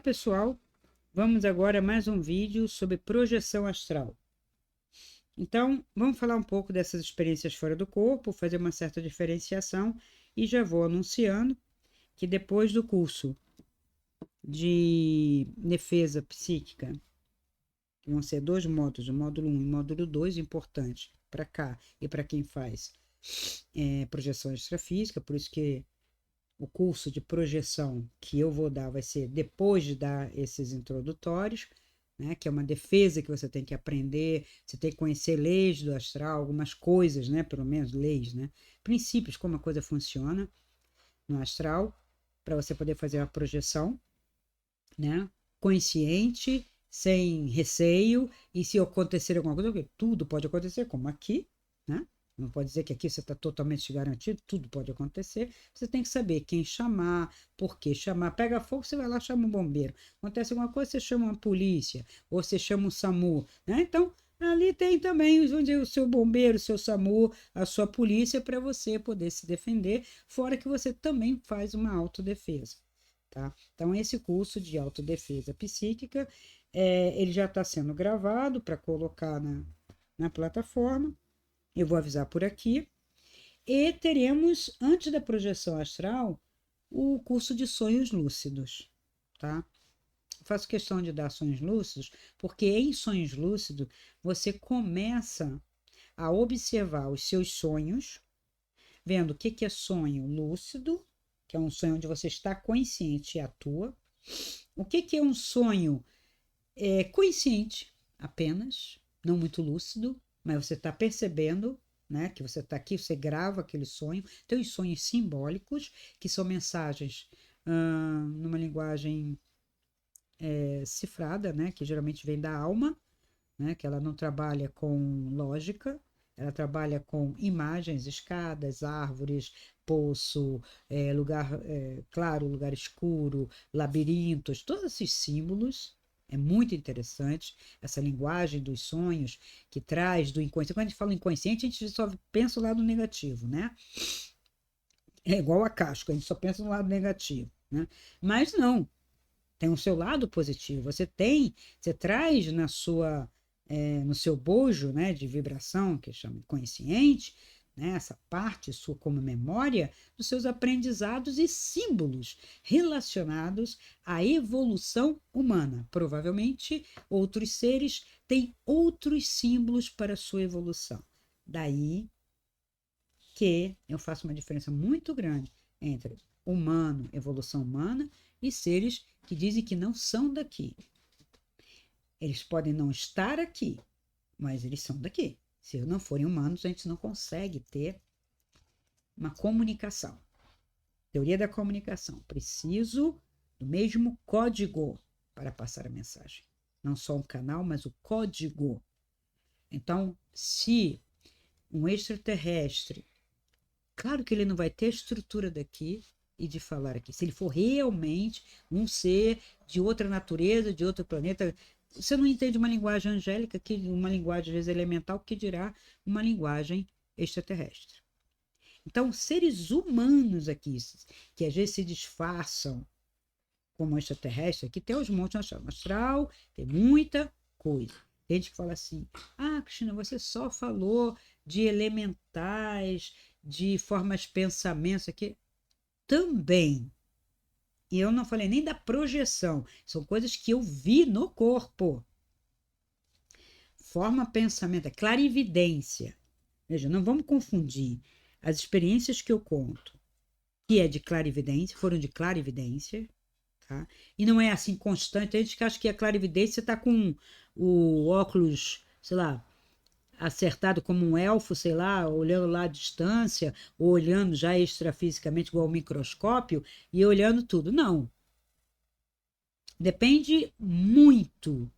pessoal, vamos agora a mais um vídeo sobre projeção astral. Então, vamos falar um pouco dessas experiências fora do corpo, fazer uma certa diferenciação e já vou anunciando que depois do curso de defesa psíquica, que vão ser 2 módulos, o módulo 1 e o módulo 2, importante para cá e para quem faz projeção extrafísica, por isso que o curso de projeção que eu vou dar vai ser depois de dar esses introdutórios, né, que é uma defesa que você tem que aprender, você tem que conhecer leis do astral, algumas coisas, né, pelo menos leis, né, princípios, como a coisa funciona no astral, para você poder fazer a projeção, né, consciente, sem receio, e se acontecer alguma coisa, porque tudo pode acontecer, como aqui, né? Não pode dizer que aqui você está totalmente garantido, tudo pode acontecer. Você tem que saber quem chamar, por que chamar. Pega fogo, você vai lá, chama um bombeiro. Acontece alguma coisa, você chama uma polícia, ou você chama um SAMU, né? Então, ali tem também o seu bombeiro, o seu SAMU, a sua polícia, para você poder se defender, fora que você também faz uma autodefesa. Tá? Então, esse curso de autodefesa psíquica, ele já está sendo gravado para colocar na plataforma. Eu vou avisar por aqui. E teremos, antes da projeção astral, o curso de sonhos lúcidos. Tá? Faço questão de dar sonhos lúcidos, porque em sonhos lúcidos você começa a observar os seus sonhos, vendo o que é sonho lúcido, que é um sonho onde você está consciente e atua. O que é um sonho consciente apenas, não muito lúcido, mas você está percebendo, né, que você está aqui, você grava aquele sonho. Tem os sonhos simbólicos, que são mensagens numa linguagem cifrada, né, que geralmente vem da alma, né, que ela não trabalha com lógica, ela trabalha com imagens, escadas, árvores, poço, lugar claro, lugar escuro, labirintos, todos esses símbolos. É muito interessante essa linguagem dos sonhos que traz do inconsciente. Quando a gente fala inconsciente, a gente só pensa o lado negativo, né? É igual a casca, a gente só pensa no lado negativo, né? Mas não, tem o seu lado positivo. Você traz no seu bojo, né, de vibração, que chama de consciente, né, essa parte sua como memória, dos seus aprendizados e símbolos relacionados à evolução humana. Provavelmente, outros seres têm outros símbolos para a sua evolução. Daí que eu faço uma diferença muito grande entre humano, evolução humana, e seres que dizem que não são daqui. Eles podem não estar aqui, mas eles são daqui. Se não forem humanos, a gente não consegue ter uma comunicação. Teoria da comunicação. Preciso do mesmo código para passar a mensagem. Não só um canal, mas o código. Então, se um extraterrestre, claro que ele não vai ter a estrutura daqui e de falar aqui. Se ele for realmente um ser de outra natureza, de outro planeta, você não entende uma linguagem angélica, uma linguagem às vezes elemental, que dirá uma linguagem extraterrestre. Então, seres humanos aqui, que às vezes se disfarçam como extraterrestre, aqui tem os montes astral. No astral tem muita coisa. Tem gente que fala assim: ah, Cristina, você só falou de elementais, de formas de pensamento aqui. Também. E eu não falei nem da projeção. São coisas que eu vi no corpo. Forma pensamento, é clarividência. Veja, não vamos confundir as experiências que eu conto, que é de clarividência, foram de clarividência, tá? E não é assim constante. Tem gente que acha que a clarividência está com o óculos, sei lá, acertado como um elfo, sei lá, olhando lá à distância, ou olhando já extrafisicamente igual ao microscópio e olhando tudo. Não. Depende muito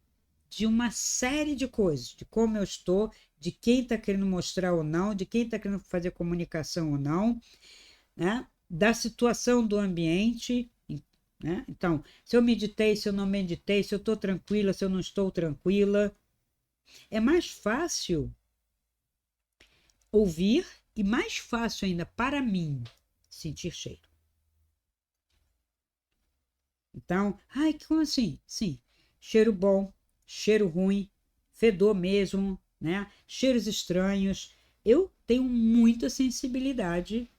de uma série de coisas, de como eu estou, de quem está querendo mostrar ou não, de quem está querendo fazer comunicação ou não, né? Da situação do ambiente, né? Então, se eu meditei, se eu não meditei, se eu estou tranquila, se eu não estou tranquila, é mais fácil ouvir e mais fácil ainda para mim sentir cheiro. Então, ai, como assim? Sim, cheiro bom, cheiro ruim, fedor mesmo, né? Cheiros estranhos. Eu tenho muita sensibilidade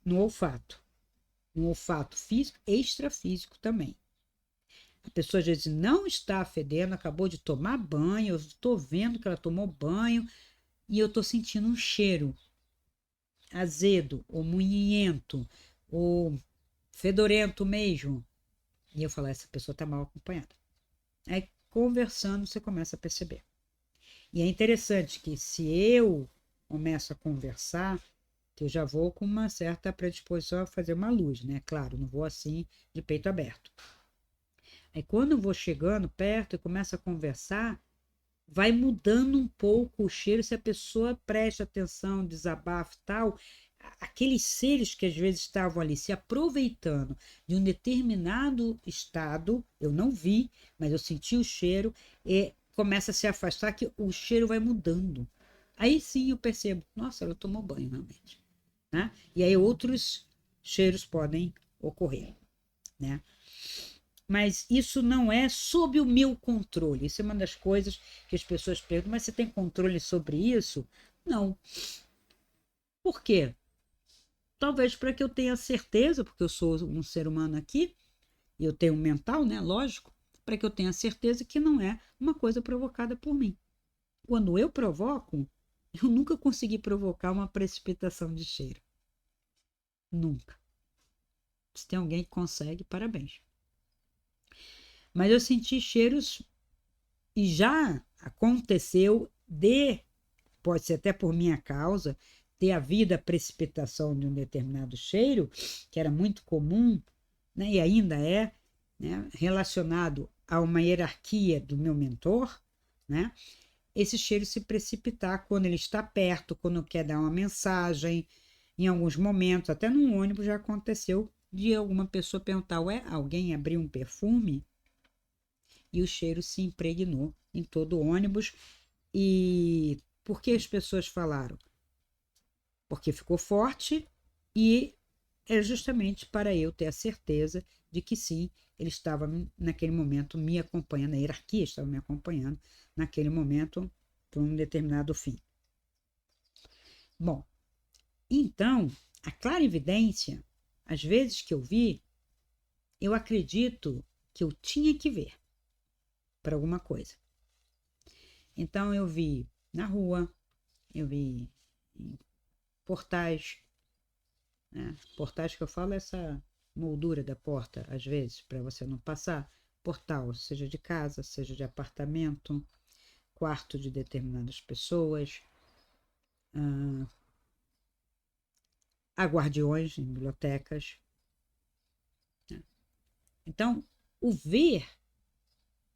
no olfato. No olfato físico, extrafísico também. A pessoa às vezes não está fedendo, acabou de tomar banho, eu estou vendo que ela tomou banho e eu estou sentindo um cheiro azedo, ou munhento, ou fedorento mesmo. E eu falo, essa pessoa está mal acompanhada. Aí, conversando, você começa a perceber. E é interessante que se eu começo a conversar, que eu já vou com uma certa predisposição a fazer uma luz, né? Claro, não vou assim de peito aberto. Aí quando eu vou chegando perto e começo a conversar, vai mudando um pouco o cheiro se a pessoa presta atenção, desabafa e tal. Aqueles seres que às vezes estavam ali se aproveitando de um determinado estado, eu não vi, mas eu senti o cheiro, e começa a se afastar, que o cheiro vai mudando. Aí sim eu percebo, nossa, ela tomou banho realmente, né? E aí outros cheiros podem ocorrer, né? Mas isso não é sob o meu controle. Isso é uma das coisas que as pessoas perguntam, mas você tem controle sobre isso? Não. Por quê? Talvez para que eu tenha certeza, porque eu sou um ser humano aqui, e eu tenho um mental, né? Lógico, para que eu tenha certeza que não é uma coisa provocada por mim. Quando eu provoco, eu nunca consegui provocar uma precipitação de cheiro. Nunca. Se tem alguém que consegue, parabéns. Mas eu senti cheiros e já aconteceu de, pode ser até por minha causa, ter havido a precipitação de um determinado cheiro, que era muito comum, né, e ainda é, né, relacionado a uma hierarquia do meu mentor, né, esse cheiro se precipitar quando ele está perto, quando quer dar uma mensagem, em alguns momentos, até num ônibus já aconteceu de alguma pessoa perguntar, ué, alguém abriu um perfume? E o cheiro se impregnou em todo o ônibus. E por que as pessoas falaram? Porque ficou forte e é justamente para eu ter a certeza de que sim, ele estava naquele momento me acompanhando, a hierarquia estava me acompanhando naquele momento por um determinado fim. Bom, então, a clarividência, às vezes que eu vi, eu acredito que eu tinha que ver para alguma coisa. Então, eu vi na rua, eu vi em portais, né? Portais que eu falo é essa moldura da porta, às vezes, para você não passar. Portal, seja de casa, seja de apartamento, quarto de determinadas pessoas, guardiões em bibliotecas, né? Então, o ver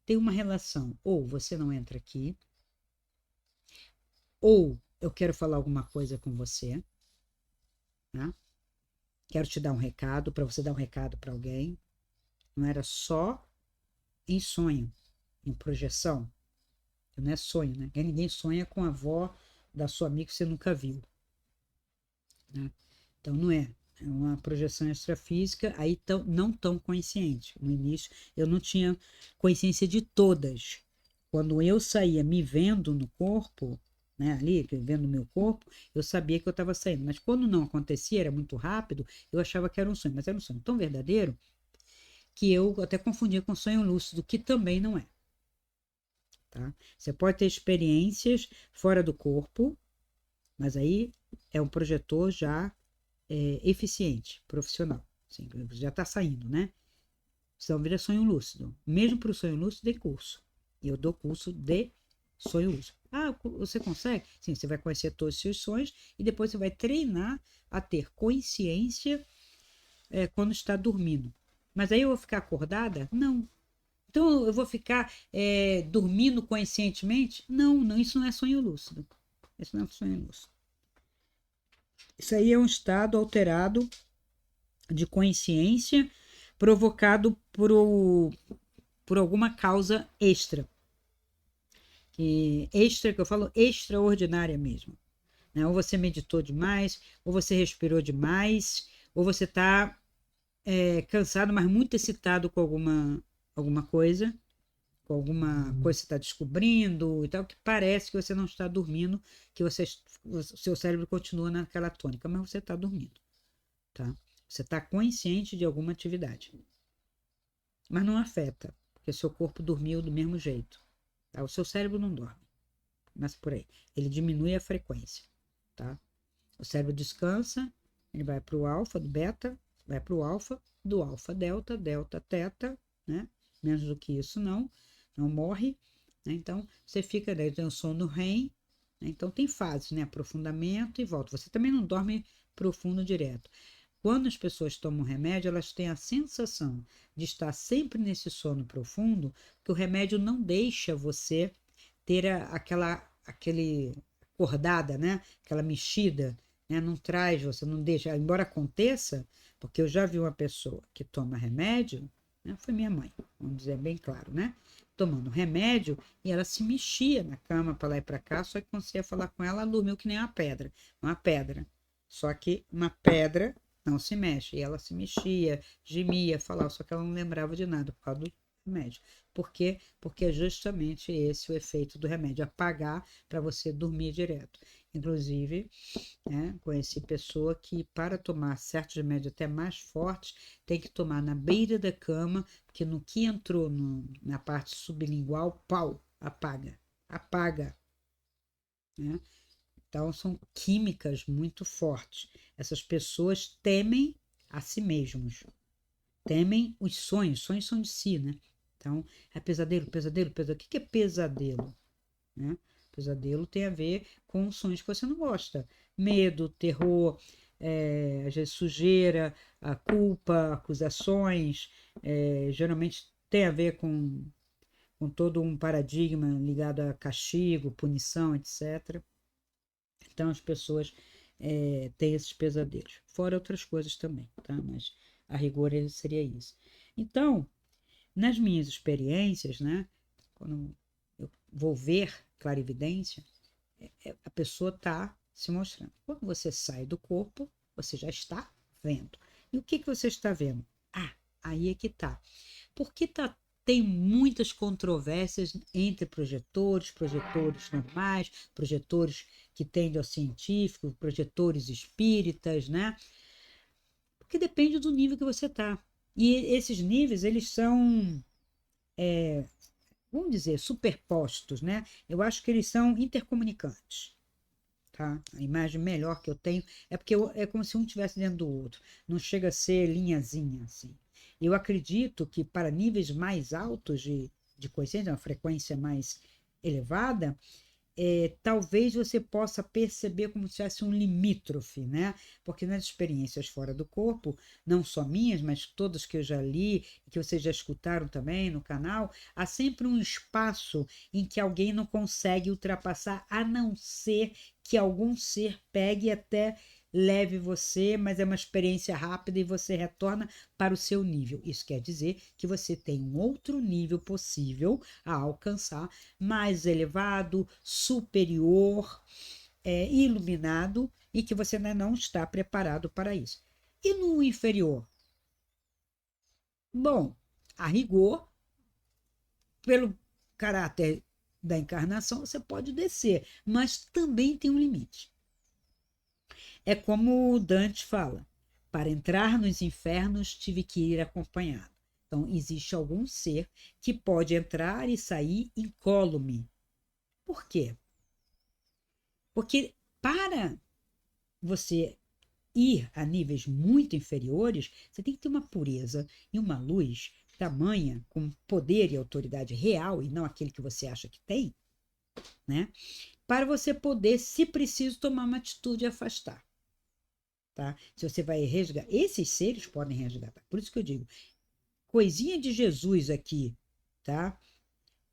tem uma relação. Ou você não entra aqui, ou eu quero falar alguma coisa com você, né? Quero te dar um recado, para você dar um recado para alguém. Não era só em sonho, em projeção. Não é sonho, né? Ninguém sonha com a avó da sua amiga que você nunca viu, né? Então não é. É uma projeção extrafísica, aí não tão consciente. No início eu não tinha consciência de todas. Quando eu saía me vendo no corpo, né, ali, vendo o meu corpo, eu sabia que eu estava saindo. Mas quando não acontecia, era muito rápido, eu achava que era um sonho. Mas era um sonho tão verdadeiro que eu até confundia com sonho lúcido, que também não é. Tá? Você pode ter experiências fora do corpo, mas aí é um projetor já eficiente, profissional. Assim, já está saindo, né? Senão vira sonho lúcido. Mesmo para o sonho lúcido, tem curso. E eu dou curso de sonho lúcido. Ah, você consegue? Sim, você vai conhecer todos os seus sonhos e depois você vai treinar a ter consciência quando está dormindo. Mas aí eu vou ficar acordada? Não. Então eu vou ficar dormindo conscientemente? Não, não, isso não é sonho lúcido. Isso não é sonho lúcido. Isso aí é um estado alterado de consciência provocado por alguma causa extra. Extra, que eu falo extraordinária mesmo. Né? Ou você meditou demais, ou você respirou demais, ou você está cansado, mas muito excitado com alguma coisa, com alguma coisa que você está descobrindo e tal, que parece que você não está dormindo, que o seu cérebro continua naquela tônica, mas você está dormindo, tá? Você está consciente de alguma atividade, mas não afeta, porque seu corpo dormiu do mesmo jeito, tá? O seu cérebro não dorme, mas por aí. Ele diminui a frequência, tá? O cérebro descansa, ele vai para o alfa, do beta, vai para o alfa, do alfa delta, delta teta, né? Menos do que isso não morre, né? Então você fica, daí tem o sono REM, né? Então tem fases, né? Aprofundamento e volta. Você também não dorme profundo direto. Quando as pessoas tomam remédio, elas têm a sensação de estar sempre nesse sono profundo, que o remédio não deixa você ter aquele acordada, né? Aquela mexida, né? Não traz, você não deixa, embora aconteça, porque eu já vi uma pessoa que toma remédio, né? Foi minha mãe, vamos dizer bem claro, né? Tomando remédio e ela se mexia na cama para lá e para cá, só que quando você ia falar com ela, ela dormiu que nem uma pedra, uma pedra. Só que uma pedra não se mexe. E ela se mexia, gemia, falava, só que ela não lembrava de nada por causa do remédio. Por quê? Porque é justamente esse o efeito do remédio, apagar para você dormir direto. Inclusive, né, conheci pessoa que para tomar certos remédios até mais fortes, tem que tomar na beira da cama, porque no que entrou na parte sublingual, pau, apaga, apaga, né? Então, são químicas muito fortes. Essas pessoas temem a si mesmos, temem os sonhos são de si, né? Então, é pesadelo, pesadelo, pesadelo. O que é pesadelo? Né? Pesadelo tem a ver com sonhos que você não gosta. Medo, terror, às vezes sujeira, a culpa, acusações, geralmente tem a ver com todo um paradigma ligado a castigo, punição, etc. Então as pessoas têm esses pesadelos. Fora outras coisas também, tá? Mas a rigor seria isso. Então, nas minhas experiências, né? Quando eu vou ver clarividência, a pessoa está se mostrando. Quando você sai do corpo, você já está vendo. E o que você está vendo? Ah, aí é que tá. Porque tem muitas controvérsias entre projetores normais, projetores que tendem ao científico, projetores espíritas, né? Porque depende do nível que você está. E esses níveis, eles são, vamos dizer, superpostos, né? Eu acho que eles são intercomunicantes. Tá? A imagem melhor que eu tenho é porque é como se um estivesse dentro do outro. Não chega a ser linhazinha assim. Eu acredito que para níveis mais altos de consciência, uma frequência mais elevada, talvez você possa perceber como se fosse um limítrofe, né? Porque nas experiências fora do corpo, não só minhas, mas todas que eu já li, que vocês já escutaram também no canal, há sempre um espaço em que alguém não consegue ultrapassar, a não ser que algum ser pegue até leve você, mas é uma experiência rápida e você retorna para o seu nível. Isso quer dizer que você tem um outro nível possível a alcançar, mais elevado, superior, iluminado, e que você ainda não está preparado para isso. E no inferior? Bom, a rigor, pelo caráter da encarnação, você pode descer, mas também tem um limite. É como Dante fala: para entrar nos infernos tive que ir acompanhado. Então, existe algum ser que pode entrar e sair incólume. Por quê? Porque para você ir a níveis muito inferiores, você tem que ter uma pureza e uma luz tamanha, com poder e autoridade real, e não aquele que você acha que tem, né? Para você poder, se preciso, tomar uma atitude e afastar. Tá? Se você vai resgatar, esses seres podem resgatar. Por isso que eu digo, coisinha de Jesus aqui, tá?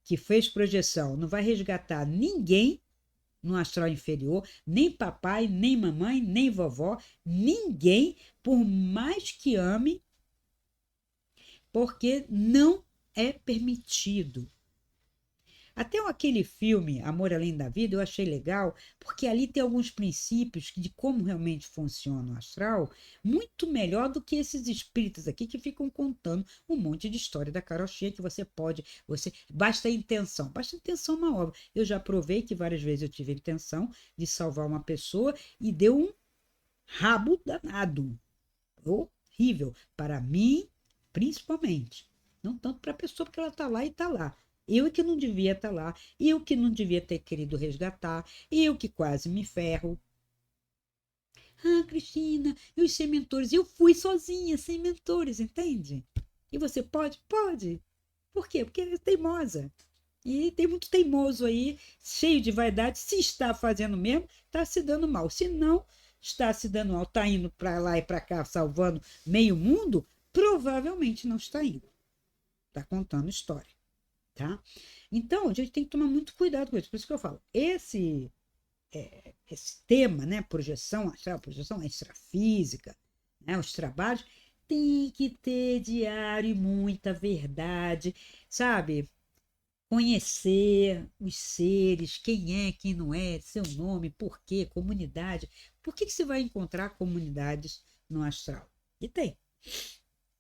Que fez projeção, não vai resgatar ninguém no astral inferior, nem papai, nem mamãe, nem vovó, ninguém, por mais que ame, porque não é permitido. Até aquele filme Amor Além da Vida eu achei legal, porque ali tem alguns princípios de como realmente funciona o astral, muito melhor do que esses espíritos aqui que ficam contando um monte de história da carochinha que você pode, basta a intenção uma obra. Eu já provei que várias vezes eu tive a intenção de salvar uma pessoa e deu um rabo danado, horrível, para mim, principalmente. Não tanto para a pessoa, porque ela está lá e está lá. Eu é que não devia estar lá, eu que não devia ter querido resgatar, eu que quase me ferro. Ah, Cristina, e os sem mentores? Eu fui sozinha, sem mentores, entende? E você pode? Pode. Por quê? Porque é teimosa. E tem muito teimoso aí, cheio de vaidade. Se está fazendo mesmo, está se dando mal. Se não está se dando mal, está indo para lá e para cá, salvando meio mundo, provavelmente não está indo. Está contando história, tá? Então, a gente tem que tomar muito cuidado com isso. Por isso que eu falo, esse tema, né, projeção astral, projeção extrafísica, né, os trabalhos, tem que ter diário e muita verdade, sabe? Conhecer os seres, quem é, quem não é, seu nome, por quê, comunidade. Por que você vai encontrar comunidades no astral? E tem.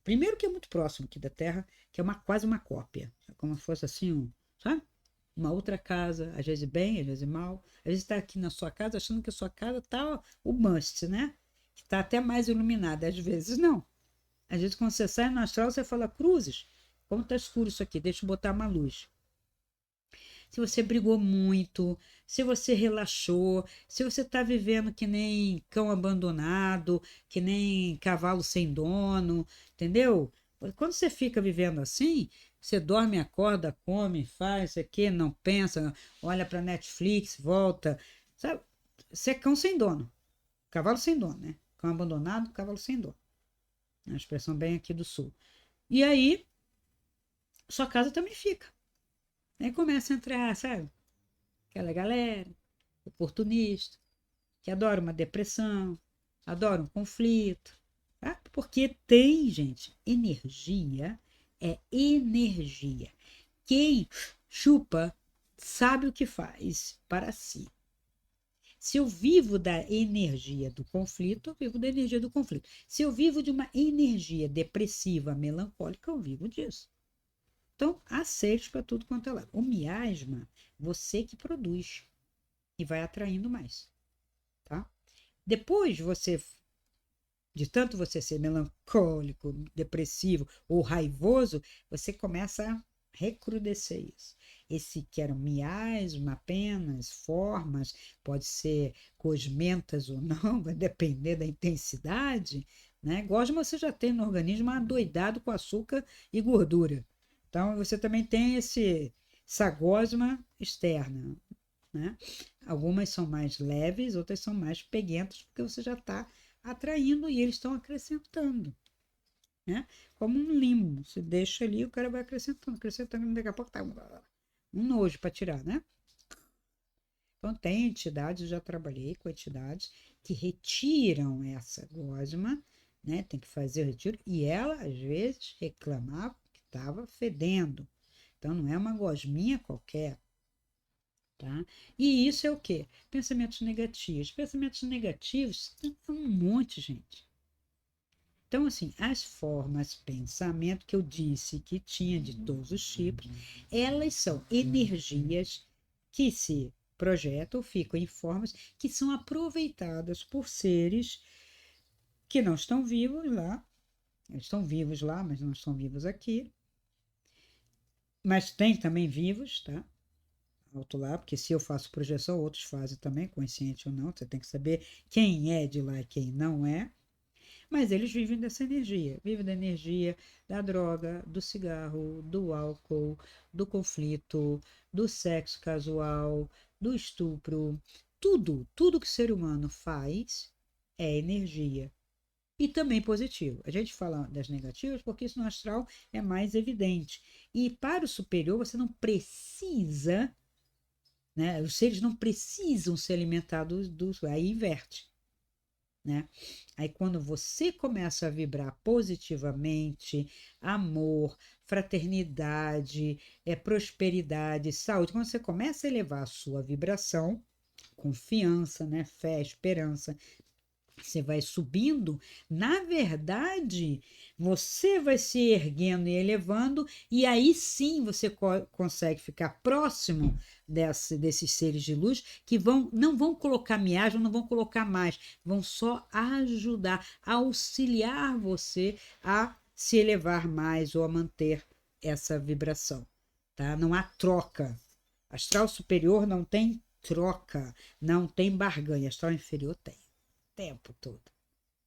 Primeiro que é muito próximo aqui da Terra, que é quase uma cópia. É como se fosse assim, sabe? Uma outra casa, às vezes bem, às vezes mal. Às vezes está aqui na sua casa achando que a sua casa está o must, né? Que está até mais iluminada. Às vezes não. Às vezes quando você sai no astral, você fala, cruzes, como está escuro isso aqui, deixa eu botar uma luz. Se você brigou muito, se você relaxou, se você está vivendo que nem cão abandonado, que nem cavalo sem dono, entendeu? Quando você fica vivendo assim, você dorme, acorda, come, faz isso aqui, não pensa, olha para Netflix, volta, sabe? Você é cão sem dono, cavalo sem dono, né? Cão abandonado, cavalo sem dono. É uma expressão bem aqui do sul. E aí, sua casa também fica. Aí começa a entrar, sabe? Aquela galera oportunista, que adora uma depressão, adora um conflito. Tá? Porque tem, gente, energia é energia. Quem chupa sabe o que faz para si. Se eu vivo da energia do conflito, eu vivo da energia do conflito. Se eu vivo de uma energia depressiva, melancólica, eu vivo disso. Então, aceite para tudo quanto é lado. O miasma, você que produz e vai atraindo mais, tá? Depois de tanto você ser melancólico, depressivo ou raivoso, você começa a recrudescer isso. Esse que era um miasma apenas, formas, pode ser cosmentas ou não, vai depender da intensidade, né? Gosma você já tem no organismo adoidado com açúcar e gordura. Então, você também tem essa gosma externa, né? Algumas são mais leves, outras são mais peguentas, porque você já está atraindo e eles estão acrescentando, né? Como um limbo, você deixa ali, o cara vai acrescentando, acrescentando, daqui a pouco tá um nojo para tirar, né? Então tem entidades, eu já trabalhei com entidades que retiram essa gosma, né? Tem que fazer o retiro, e ela às vezes reclamava que estava fedendo. Então não é uma gosminha qualquer, tá? E isso é o quê? Pensamentos negativos. Pensamentos negativos tem um monte, gente. Então, assim, as formas pensamento que eu disse que tinha de todos os tipos, elas são energias que se projetam, ficam em formas que são aproveitadas por seres que não estão vivos lá, eles estão vivos lá, mas não estão vivos aqui, mas tem também vivos, tá? Alto lá, porque se eu faço projeção, outros fazem também, consciente ou não, você tem que saber quem é de lá e quem não é. Mas eles vivem dessa energia, vivem da energia da droga, do cigarro, do álcool, do conflito, do sexo casual, do estupro. Tudo que o ser humano faz é energia. E também positivo. A gente fala das negativas porque isso no astral é mais evidente. E para o superior, você não precisa, né? Os seres não precisam se alimentar aí inverte. né? Aí quando você começa a vibrar positivamente, amor, fraternidade, prosperidade, saúde, quando você começa a elevar a sua vibração, confiança, né, fé, esperança, você vai subindo, na verdade, você vai se erguendo e elevando, e aí sim você consegue ficar próximo desses seres de luz que não vão colocar miagem, não vão colocar mais, vão só ajudar, auxiliar você a se elevar mais ou a manter essa vibração, tá? Não há troca. Astral superior não tem troca, não tem barganha. Astral inferior tem tempo todo.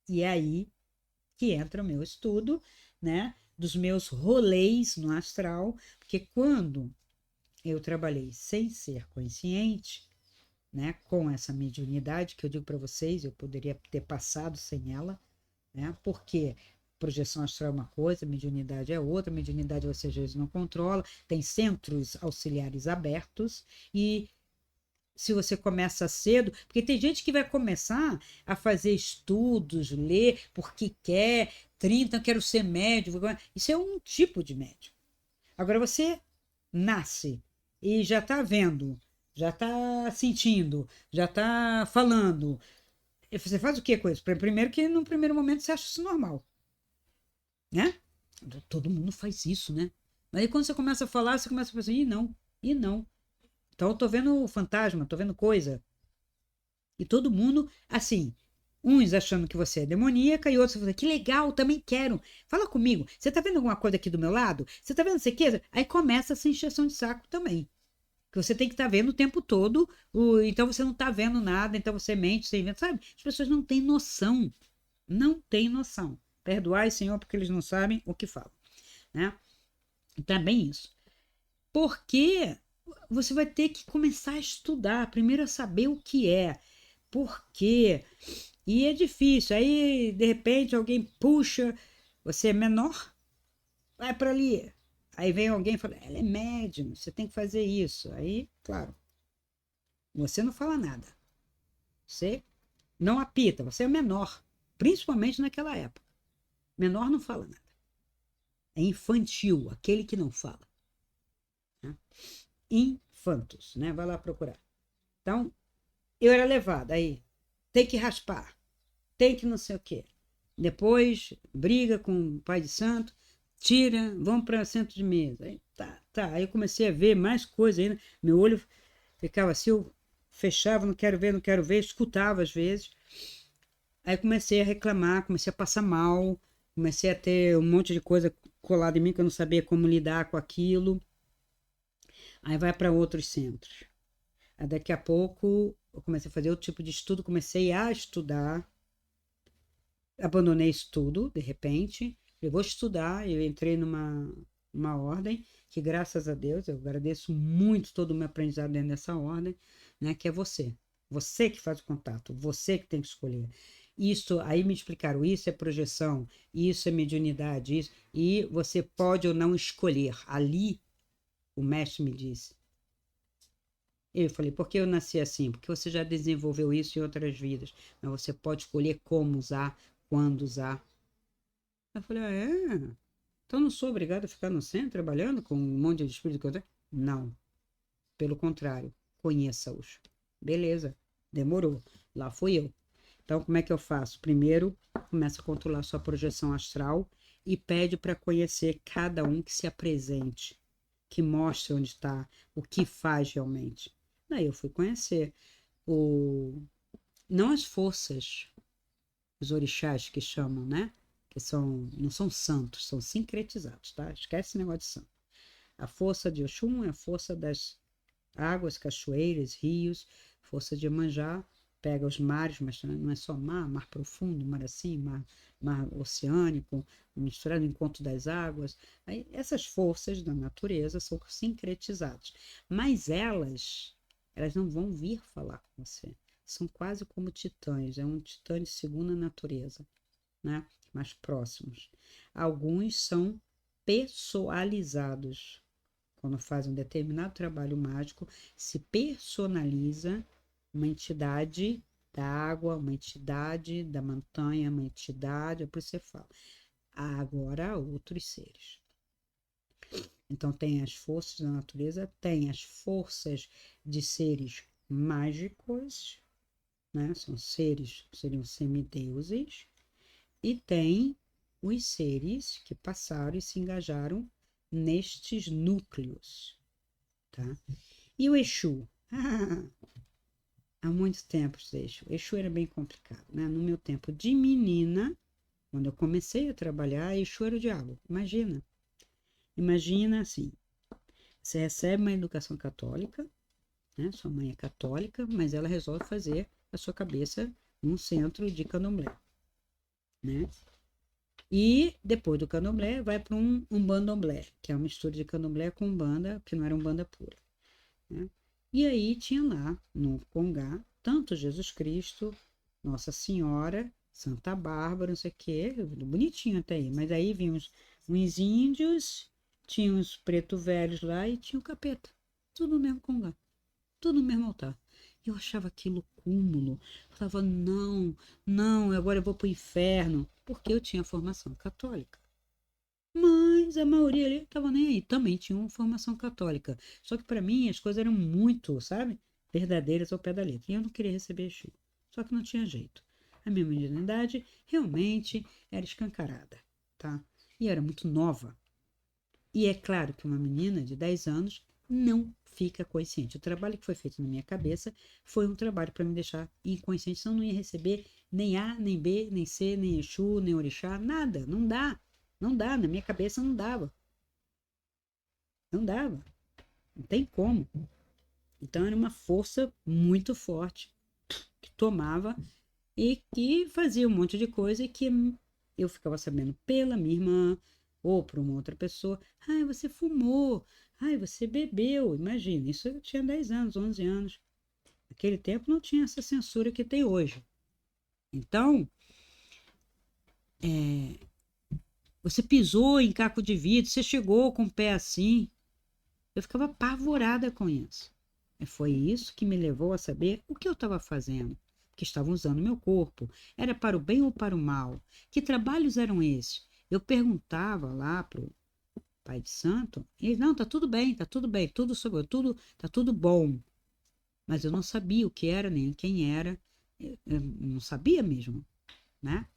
E é aí que entra o meu estudo, né, dos meus rolês no astral, porque quando eu trabalhei sem ser consciente, né, com essa mediunidade que eu digo para vocês, eu poderia ter passado sem ela, né, porque projeção astral é uma coisa, mediunidade é outra, mediunidade você às vezes não controla, tem centros auxiliares abertos e se você começa cedo, porque tem gente que vai começar a fazer estudos, ler, porque quer, 30, quero ser médium. Isso é um tipo de médium. Agora você nasce e já está vendo, já está sentindo, já está falando. E você faz o que com isso? Primeiro que no primeiro momento você acha isso normal, né? Todo mundo faz isso, né? Mas aí quando você começa a falar, você começa a pensar, e não. Então eu tô vendo fantasma, tô vendo coisa. E todo mundo, assim, uns achando que você é demoníaca e outros falando, que legal, também quero. Fala comigo, você tá vendo alguma coisa aqui do meu lado? Você tá vendo isso aqui? Aí começa essa encheção de saco também. Que você tem que estar vendo o tempo todo, então você não está vendo nada, então você mente, você inventa, sabe? As pessoas não têm noção. Não têm noção. Perdoai, Senhor, porque eles não sabem o que falam, né? Também isso. Porque você vai ter que começar a estudar, primeiro a saber o que é, por quê. E é difícil. Aí, de repente, alguém puxa, você é menor, vai para ali. Aí vem alguém e fala, ela é médium, você tem que fazer isso. Aí, claro, você não fala nada. Você não apita, você é menor, principalmente naquela época. Menor não fala nada. É infantil, aquele que não fala. Né? Infantos, né? Vai lá procurar. Então, eu era levada aí, tem que raspar, tem que não sei o quê. Depois, briga com o pai de santo, tira, vamos para centro de mesa. Aí, tá. Aí eu comecei a ver mais coisa ainda. Meu olho ficava assim, eu fechava, não quero ver, escutava às vezes. Aí comecei a reclamar, comecei a passar mal, comecei a ter um monte de coisa colada em mim que eu não sabia como lidar com aquilo. Aí vai para outros centros. Aí daqui a pouco eu comecei a fazer outro tipo de estudo, comecei a estudar, abandonei isso tudo, de repente. Eu vou estudar, eu entrei numa ordem que, graças a Deus, eu agradeço muito todo o meu aprendizado dentro dessa ordem, né, que é você. Você que faz o contato, você que tem que escolher. Isso, aí me explicaram, isso é projeção, isso é mediunidade, isso, e você pode ou não escolher. Ali, o mestre me disse. Eu falei, por que eu nasci assim? Porque você já desenvolveu isso em outras vidas, mas você pode escolher como usar, quando usar. Eu falei, então não sou obrigado a ficar no centro trabalhando com um monte de espírito que eu tenho? Não, pelo contrário, conheça-os. Beleza, demorou. Lá fui eu. Então, como é que eu faço? Primeiro, começa a controlar sua projeção astral e pede para conhecer cada um que se apresente, que mostre onde está, o que faz realmente. Daí eu fui conhecer não as forças, os orixás que chamam, né? Que não são santos, são sincretizados, tá? Esquece esse negócio de santo. A força de Oxum é a força das águas, cachoeiras, rios, força de Iemanjá pega os mares, mas não é só mar profundo, mar assim, mar oceânico, misturado no encontro das águas. Aí, essas forças da natureza são sincretizadas, mas elas não vão vir falar com você. São quase como titãs, é um titã de segunda natureza, né? Mais próximos. Alguns são pessoalizados. Quando faz um determinado trabalho mágico, se personaliza uma entidade da água, uma entidade, da montanha, uma entidade, por isso você fala. Agora há outros seres. Então, tem as forças da natureza, tem as forças de seres mágicos, né? São seres, seriam semideuses, e tem os seres que passaram e se engajaram nestes núcleos, tá? E o Exu? Há muito tempo, Exu. Exu era bem complicado, né? No meu tempo de menina, quando eu comecei a trabalhar, Exu era o diabo. Imagina assim, você recebe uma educação católica, né? Sua mãe é católica, mas ela resolve fazer a sua cabeça um centro de candomblé, né? E depois do candomblé vai para um bandomblé, que é uma mistura de candomblé com umbanda, que não era umbanda pura, né? E aí tinha lá no Congá tanto Jesus Cristo, Nossa Senhora, Santa Bárbara, não sei o quê, bonitinho até aí, mas aí vinham uns índios, tinha uns preto velhos lá e tinha o capeta, tudo no mesmo Congá, tudo no mesmo altar. Eu achava aquilo cúmulo. Eu falava, não, não, agora eu vou para o inferno, porque eu tinha formação católica. Mas a maioria ali estava nem aí, também tinha uma formação católica. Só que para mim as coisas eram muito, sabe, verdadeiras ao pé da letra. E eu não queria receber Exu. Só que não tinha jeito. A minha mediunidade realmente era escancarada, tá? E era muito nova. E é claro que uma menina de 10 anos não fica consciente. O trabalho que foi feito na minha cabeça foi um trabalho para me deixar inconsciente, senão eu não ia receber nem A, nem B, nem C, nem Exu, nem Orixá, nada. Não dá. Não dá. Na minha cabeça não dava. Não dava. Não tem como. Então era uma força muito forte que tomava e que fazia um monte de coisa e que eu ficava sabendo pela minha irmã ou por uma outra pessoa. Ai, você fumou. Ai, você bebeu. Imagina, isso eu tinha 10 anos, 11 anos. Naquele tempo não tinha essa censura que tem hoje. Então, você pisou em caco de vidro, você chegou com o pé assim. Eu ficava apavorada com isso. E foi isso que me levou a saber o que eu estava fazendo, que estavam usando meu corpo. Era para o bem ou para o mal? Que trabalhos eram esses? Eu perguntava lá pro pai de santo, e ele, não, tá tudo bem, tudo sobre, tudo, tá tudo bom. Mas eu não sabia o que era, nem quem era, eu não sabia mesmo, né?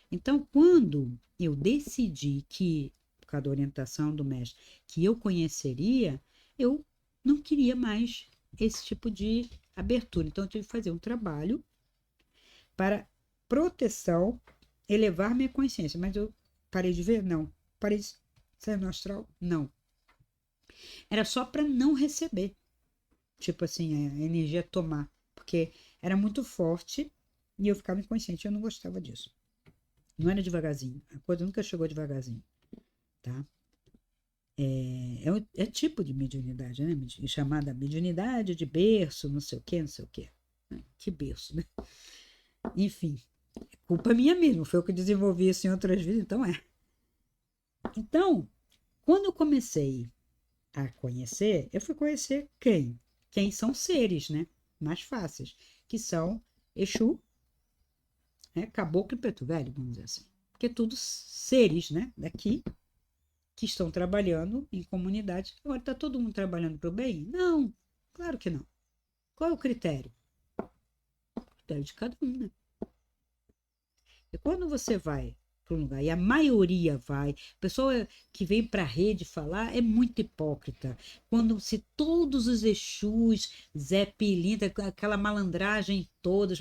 Então, quando eu decidi que, por causa da orientação do mestre, que eu conheceria, eu não queria mais esse tipo de abertura. Então, eu tive que fazer um trabalho para proteção, elevar minha consciência. Mas eu parei de ver? Não. Parei de sair no astral? Não. Era só para não receber. Tipo assim, a energia tomar. Porque era muito forte e eu ficava inconsciente. Eu não gostava disso. Não era devagarzinho. A coisa nunca chegou devagarzinho, tá? É tipo de mediunidade, né? Chamada mediunidade de berço, não sei o quê, não sei o quê. Que berço, né? Enfim, culpa minha mesmo. Foi eu que desenvolvi isso em outras vidas, então é. Então, quando eu comecei a conhecer, eu fui conhecer quem? Quem são seres, né? Mais fáceis, que são Exu, né? Caboclo e Preto Velho, vamos dizer assim. Porque todos seres, né? Daqui, que estão trabalhando em comunidade. Agora, está todo mundo trabalhando para o bem? Não, claro que não. Qual é o critério? O critério de cada um, né? E quando você vai para um lugar, e a maioria vai, a pessoa que vem para a rede falar é muito hipócrita. Quando se todos os Exus, Zé Pilintra, aquela malandragem toda,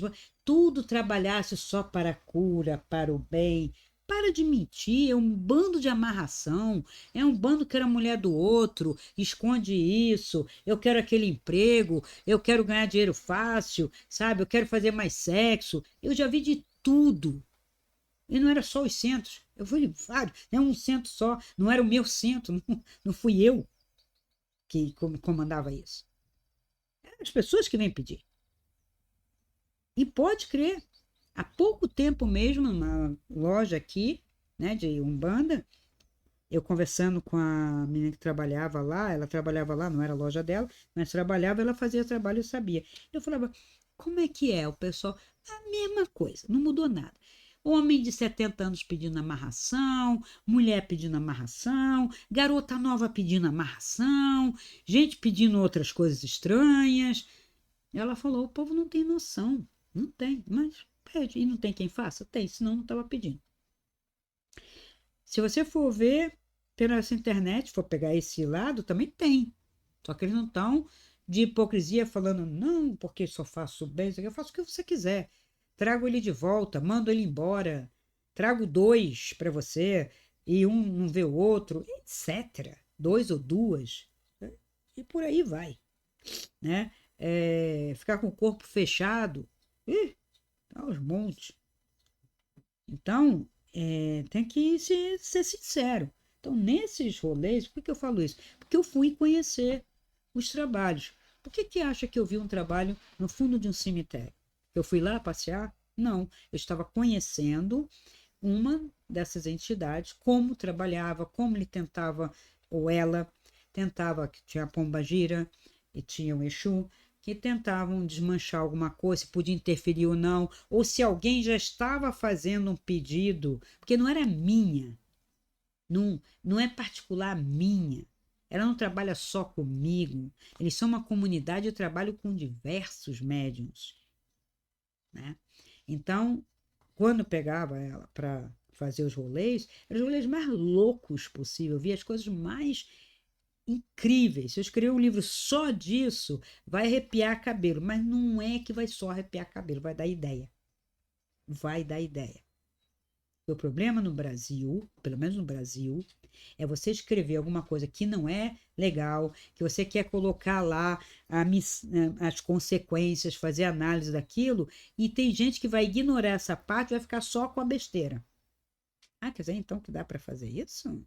tudo trabalhasse só para a cura, para o bem. Para de mentir, é um bando de amarração, é um bando que era mulher do outro, esconde isso, eu quero aquele emprego, eu quero ganhar dinheiro fácil, sabe? Eu quero fazer mais sexo. Eu já vi de tudo. E não era só os centros, eu fui vários, não é um centro só, não era o meu centro, não fui eu que comandava isso. Eram as pessoas que vêm pedir. E pode crer, há pouco tempo mesmo, numa loja aqui, né, de Umbanda, eu conversando com a menina que trabalhava lá, ela trabalhava lá, não era a loja dela, mas trabalhava, ela fazia trabalho, eu sabia. Eu falava, como é que é o pessoal? A mesma coisa, não mudou nada. Homem de 70 anos pedindo amarração, mulher pedindo amarração, garota nova pedindo amarração, gente pedindo outras coisas estranhas. Ela falou: o povo não tem noção. Não tem, mas pede. E não tem quem faça? Tem, senão não estava pedindo. Se você for ver pela internet, for pegar esse lado, também tem. Só que eles não estão de hipocrisia falando, não, porque só faço bem, eu faço o que você quiser. Trago ele de volta, mando ele embora, trago dois para você e um não vê o outro, etc. Dois ou duas, né? E por aí vai, né? Ficar com o corpo fechado, tá aos montes. Então, tem que ser sincero. Então, nesses rolês, por que eu falo isso? Porque eu fui conhecer os trabalhos. Por que acha que eu vi um trabalho no fundo de um cemitério? Eu fui lá passear? Não, eu estava conhecendo uma dessas entidades, como trabalhava, como ele tentava, ou ela tentava, que tinha a pombagira e tinha o Exu, que tentavam desmanchar alguma coisa, se podia interferir ou não, ou se alguém já estava fazendo um pedido, porque não era minha, não é particular minha. Ela não trabalha só comigo. Eles são uma comunidade, eu trabalho com diversos médiuns, né? Então, quando eu pegava ela para fazer os rolês, eram os rolês mais loucos possível. Eu via as coisas mais incríveis. Se eu escrever um livro só disso, vai arrepiar cabelo. Mas não é que vai só arrepiar cabelo, vai dar ideia. Vai dar ideia. O problema no Brasil, pelo menos no Brasil, é você escrever alguma coisa que não é legal, que você quer colocar lá as consequências, fazer análise daquilo, e tem gente que vai ignorar essa parte e vai ficar só com a besteira. Ah, quer dizer, então que dá para fazer isso?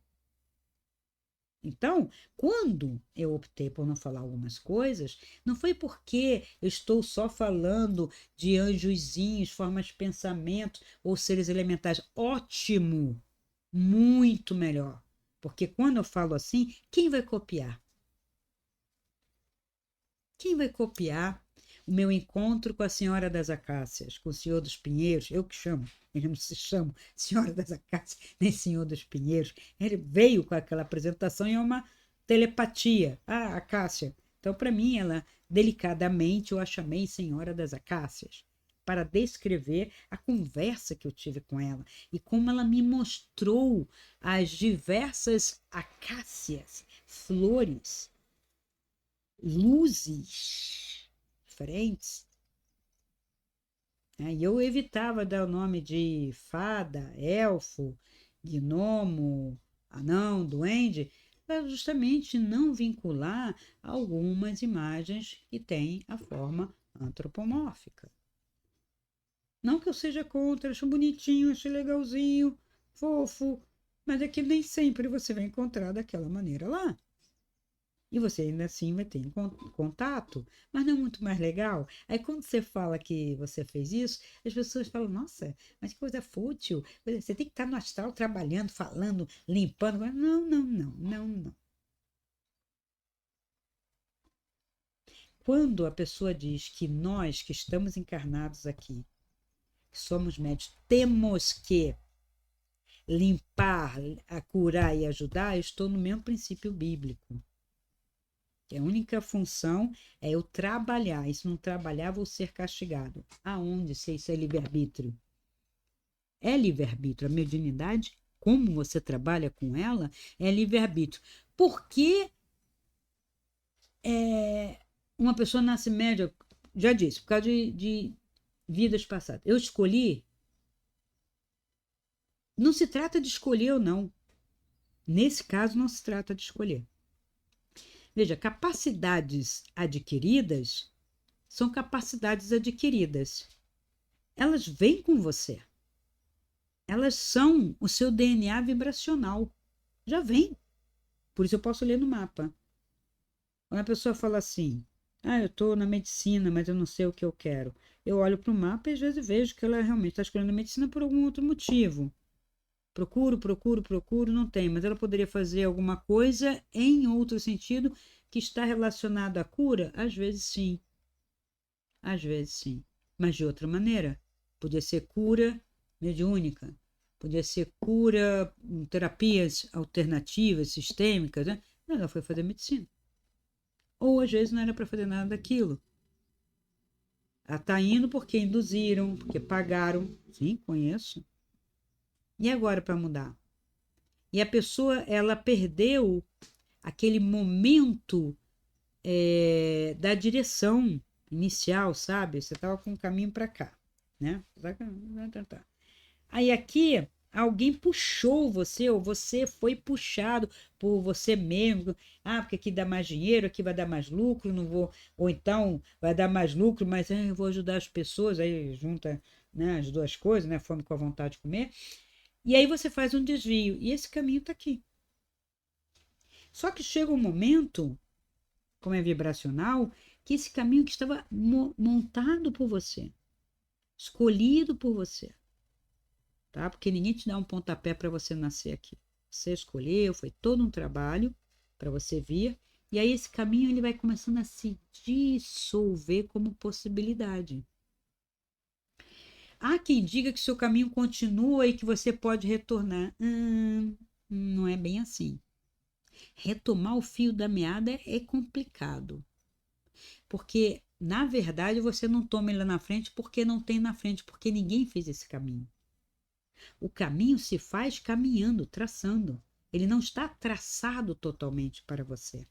Então, quando eu optei por não falar algumas coisas, não foi porque eu estou só falando de anjozinhos, formas de pensamento ou seres elementares. Ótimo! Muito melhor. Porque quando eu falo assim, quem vai copiar? Quem vai copiar o meu encontro com a Senhora das Acácias, com o Senhor dos Pinheiros? Eu que chamo, ele não se chama Senhora das Acácias, nem Senhor dos Pinheiros. Ele veio com aquela apresentação e é uma telepatia. Ah, Acácia. Então, para mim, ela, delicadamente, eu a chamei Senhora das Acácias, para descrever a conversa que eu tive com ela e como ela me mostrou as diversas acácias, flores, luzes diferentes, né? E eu evitava dar o nome de fada, elfo, gnomo, anão, duende, para justamente não vincular algumas imagens que têm a forma antropomórfica. Não que eu seja contra, acho bonitinho, acho legalzinho, fofo, mas é que nem sempre você vai encontrar daquela maneira lá. E você ainda assim vai ter contato, mas não é muito mais legal? Aí quando você fala que você fez isso, as pessoas falam, nossa, mas que coisa fútil, você tem que estar no astral trabalhando, falando, limpando. Não, não, não, não, não. Quando a pessoa diz que nós que estamos encarnados aqui, que somos médicos, temos que limpar, a curar e ajudar, eu estou no mesmo princípio bíblico. A única função é eu trabalhar. E se não trabalhar, vou ser castigado. Aonde se isso é livre-arbítrio? É livre-arbítrio. A mediunidade, como você trabalha com ela, é livre-arbítrio. Por que uma pessoa nasce média? Já disse, por causa de vidas passadas. Eu escolhi. Não se trata de escolher ou não. Nesse caso, não se trata de escolher. Veja, capacidades adquiridas são capacidades adquiridas. Elas vêm com você. Elas são o seu DNA vibracional. Já vem. Por isso eu posso ler no mapa. Quando a pessoa fala assim, eu estou na medicina, mas eu não sei o que eu quero. Eu olho para o mapa e às vezes vejo que ela realmente está escolhendo a medicina por algum outro motivo. Procuro, não tem, mas ela poderia fazer alguma coisa em outro sentido que está relacionado à cura? Às vezes sim, mas de outra maneira. podia ser cura mediúnica, podia ser cura, terapias alternativas, sistêmicas, né? Não, ela foi fazer medicina. Ou às vezes não era para fazer nada daquilo. Ela está indo porque induziram, porque pagaram. Sim, conheço. E agora para mudar? E a pessoa, ela perdeu aquele momento da direção inicial, sabe? Você estava com um caminho para cá, né? Aí aqui alguém puxou você, ou você foi puxado por você mesmo. Ah, porque aqui dá mais dinheiro, aqui vai dar mais lucro, não vou. Ou então vai dar mais lucro, mas eu vou ajudar as pessoas, aí junta, né, as duas coisas, né? Fome com a vontade de comer. E aí você faz um desvio. E esse caminho está aqui. Só que chega um momento, como é vibracional, que esse caminho que estava montado por você, escolhido por você, tá? Porque ninguém te dá um pontapé para você nascer aqui. Você escolheu, foi todo um trabalho para você vir, e aí esse caminho ele vai começando a se dissolver como possibilidade. Há quem diga que seu caminho continua e que você pode retornar. Não é bem assim. Retomar o fio da meada é complicado. Porque, na verdade, você não toma ele na frente porque não tem na frente, porque ninguém fez esse caminho. O caminho se faz caminhando, traçando. Ele não está traçado totalmente para você.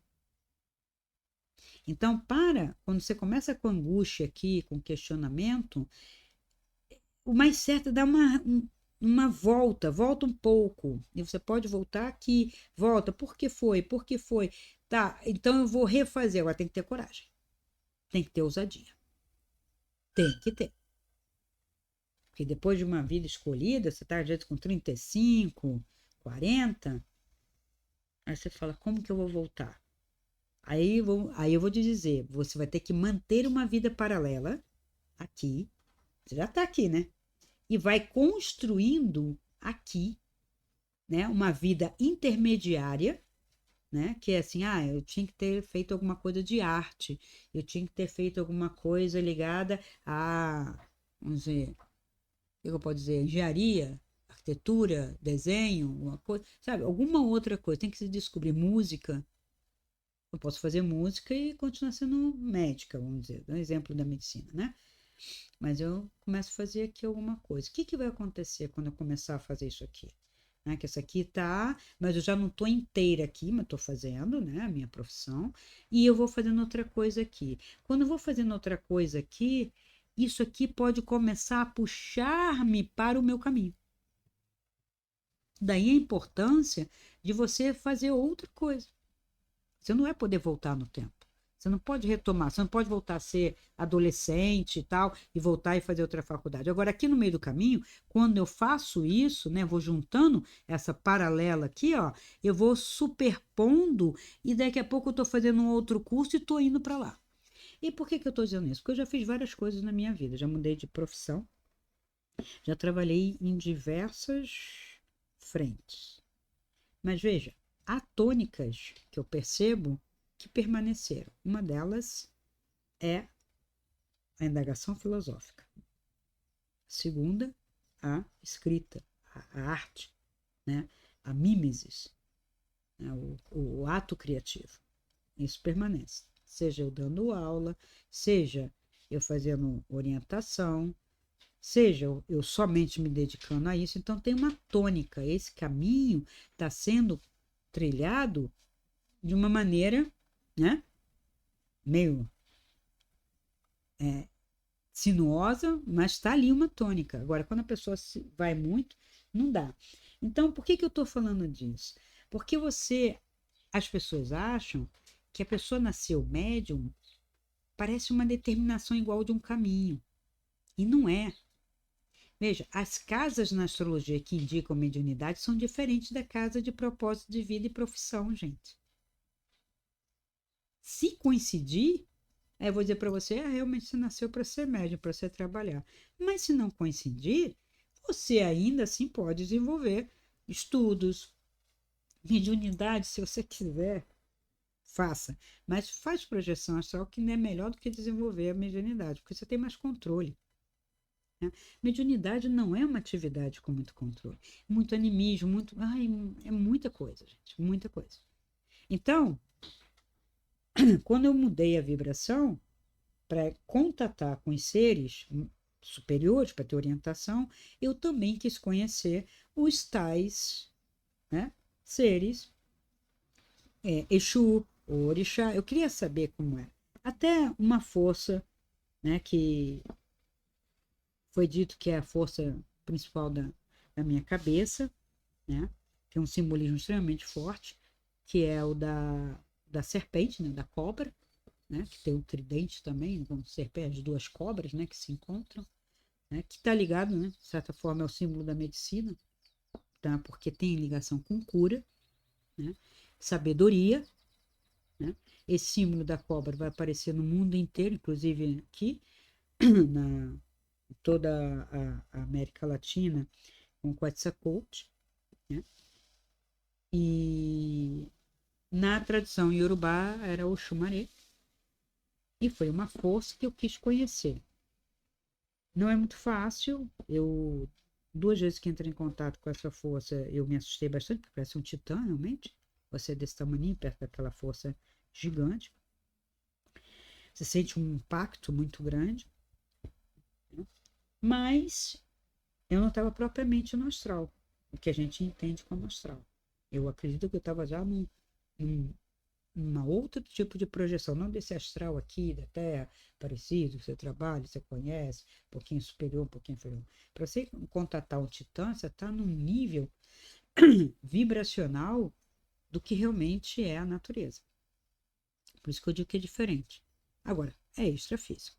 Então, quando você começa com angústia aqui, com questionamento, o mais certo é dar uma volta um pouco. E você pode voltar aqui, volta, por que foi? Por que foi? Tá, então eu vou refazer. Agora tem que ter coragem. Tem que ter ousadia. Tem que ter. Porque depois de uma vida escolhida, você está às vezes com 35, 40, aí você fala, como que eu vou voltar? Aí eu vou te dizer, você vai ter que manter uma vida paralela aqui, você já está aqui, né? E vai construindo aqui, né, uma vida intermediária, né? Que é assim, eu tinha que ter feito alguma coisa de arte, eu tinha que ter feito alguma coisa ligada a, vamos dizer, o que eu posso dizer, engenharia, arquitetura, desenho, uma coisa, sabe, alguma outra coisa, tem que se descobrir música. Eu posso fazer música e continuar sendo médica, vamos dizer, um exemplo da medicina, né? Mas eu começo a fazer aqui alguma coisa. O que que vai acontecer quando eu começar a fazer isso aqui? Né? Que essa aqui tá, mas eu já não estou inteira aqui, mas estou fazendo, né, a minha profissão, e eu vou fazendo outra coisa aqui. Quando eu vou fazendo outra coisa aqui, isso aqui pode começar a puxar-me para o meu caminho. Daí a importância de você fazer outra coisa. Você não vai poder voltar no tempo. Você não pode retomar, você não pode voltar a ser adolescente e tal, e voltar e fazer outra faculdade. Agora, aqui no meio do caminho, quando eu faço isso, né, vou juntando essa paralela aqui, ó, eu vou superpondo e daqui a pouco eu estou fazendo um outro curso e estou indo para lá. E por que que eu estou dizendo isso? Porque eu já fiz várias coisas na minha vida, já mudei de profissão, já trabalhei em diversas frentes. Mas veja, há tônicas que eu percebo que permaneceram. Uma delas é a indagação filosófica. A segunda, a escrita, a arte, né? A mimesis, né? O ato criativo. Isso permanece. Seja eu dando aula, seja eu fazendo orientação, seja eu somente me dedicando a isso. Então tem uma tônica. Esse caminho está sendo trilhado de uma maneira, né, meio sinuosa, mas está ali uma tônica. Agora, quando a pessoa vai muito, não dá. Então, por que que eu estou falando disso? Porque as pessoas acham que a pessoa nasceu médium, parece uma determinação igual de um caminho. E não é. Veja, as casas na astrologia que indicam mediunidade são diferentes da casa de propósito de vida e profissão, gente. Se coincidir, aí eu vou dizer para você, realmente você nasceu para ser médium, para você trabalhar. Mas se não coincidir, você ainda assim pode desenvolver estudos, mediunidade, se você quiser, faça. Mas faz projeção astral que não é melhor do que desenvolver a mediunidade, porque você tem mais controle. Né? Mediunidade não é uma atividade com muito controle. Muito animismo, muito. Ai, é muita coisa, gente, muita coisa. Então, quando eu mudei a vibração para contatar com os seres superiores, para ter orientação, eu também quis conhecer os tais, né, seres, Exu, o Orixá. Eu queria saber como é. Até uma força, né, que foi dito que é a força principal da minha cabeça, né? Tem um simbolismo extremamente forte, que é o da serpente, né? Da cobra, né? Que tem o tridente também, com serpente, as duas cobras, né? Que se encontram, né? Que está ligado, né? De certa forma é o símbolo da medicina, tá? Porque tem ligação com cura, né? Sabedoria, né? Esse símbolo da cobra vai aparecer no mundo inteiro, inclusive aqui, na toda a América Latina, com Quetzalcoatl, né? E na tradição iorubá era o Xumaré, e foi uma força que eu quis conhecer. Não é muito fácil, eu duas vezes que entrei em contato com essa força, eu me assustei bastante, porque parece um titã, realmente. Você é desse tamanho, perto daquela força gigante. Você sente um impacto muito grande, né? Mas eu não estava propriamente no astral, o que a gente entende como astral. Eu acredito que eu estava já num, numa outro tipo de projeção, não desse astral aqui da Terra, parecido, você trabalha, você conhece, um pouquinho superior, um pouquinho inferior. Para você contatar um titã, você está num nível vibracional do que realmente é a natureza. Por isso que eu digo que é diferente. Agora, é extrafísico,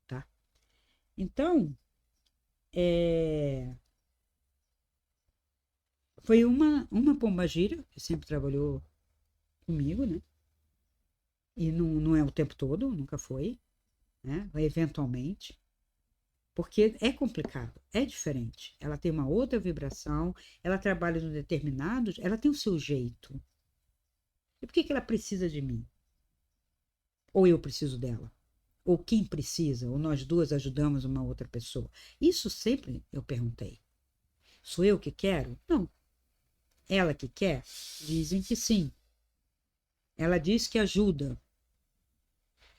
tá? Então, foi uma pombagira que sempre trabalhou comigo, né? E não é o tempo todo, nunca foi, né? Eventualmente. Porque é complicado, é diferente. Ela tem uma outra vibração, ela trabalha em determinados, ela tem o seu jeito. E por que ela precisa de mim? Ou eu preciso dela? Ou quem precisa? Ou nós duas ajudamos uma outra pessoa? Isso sempre eu perguntei. Sou eu que quero? Não. Ela que quer? Dizem que sim. Ela diz que ajuda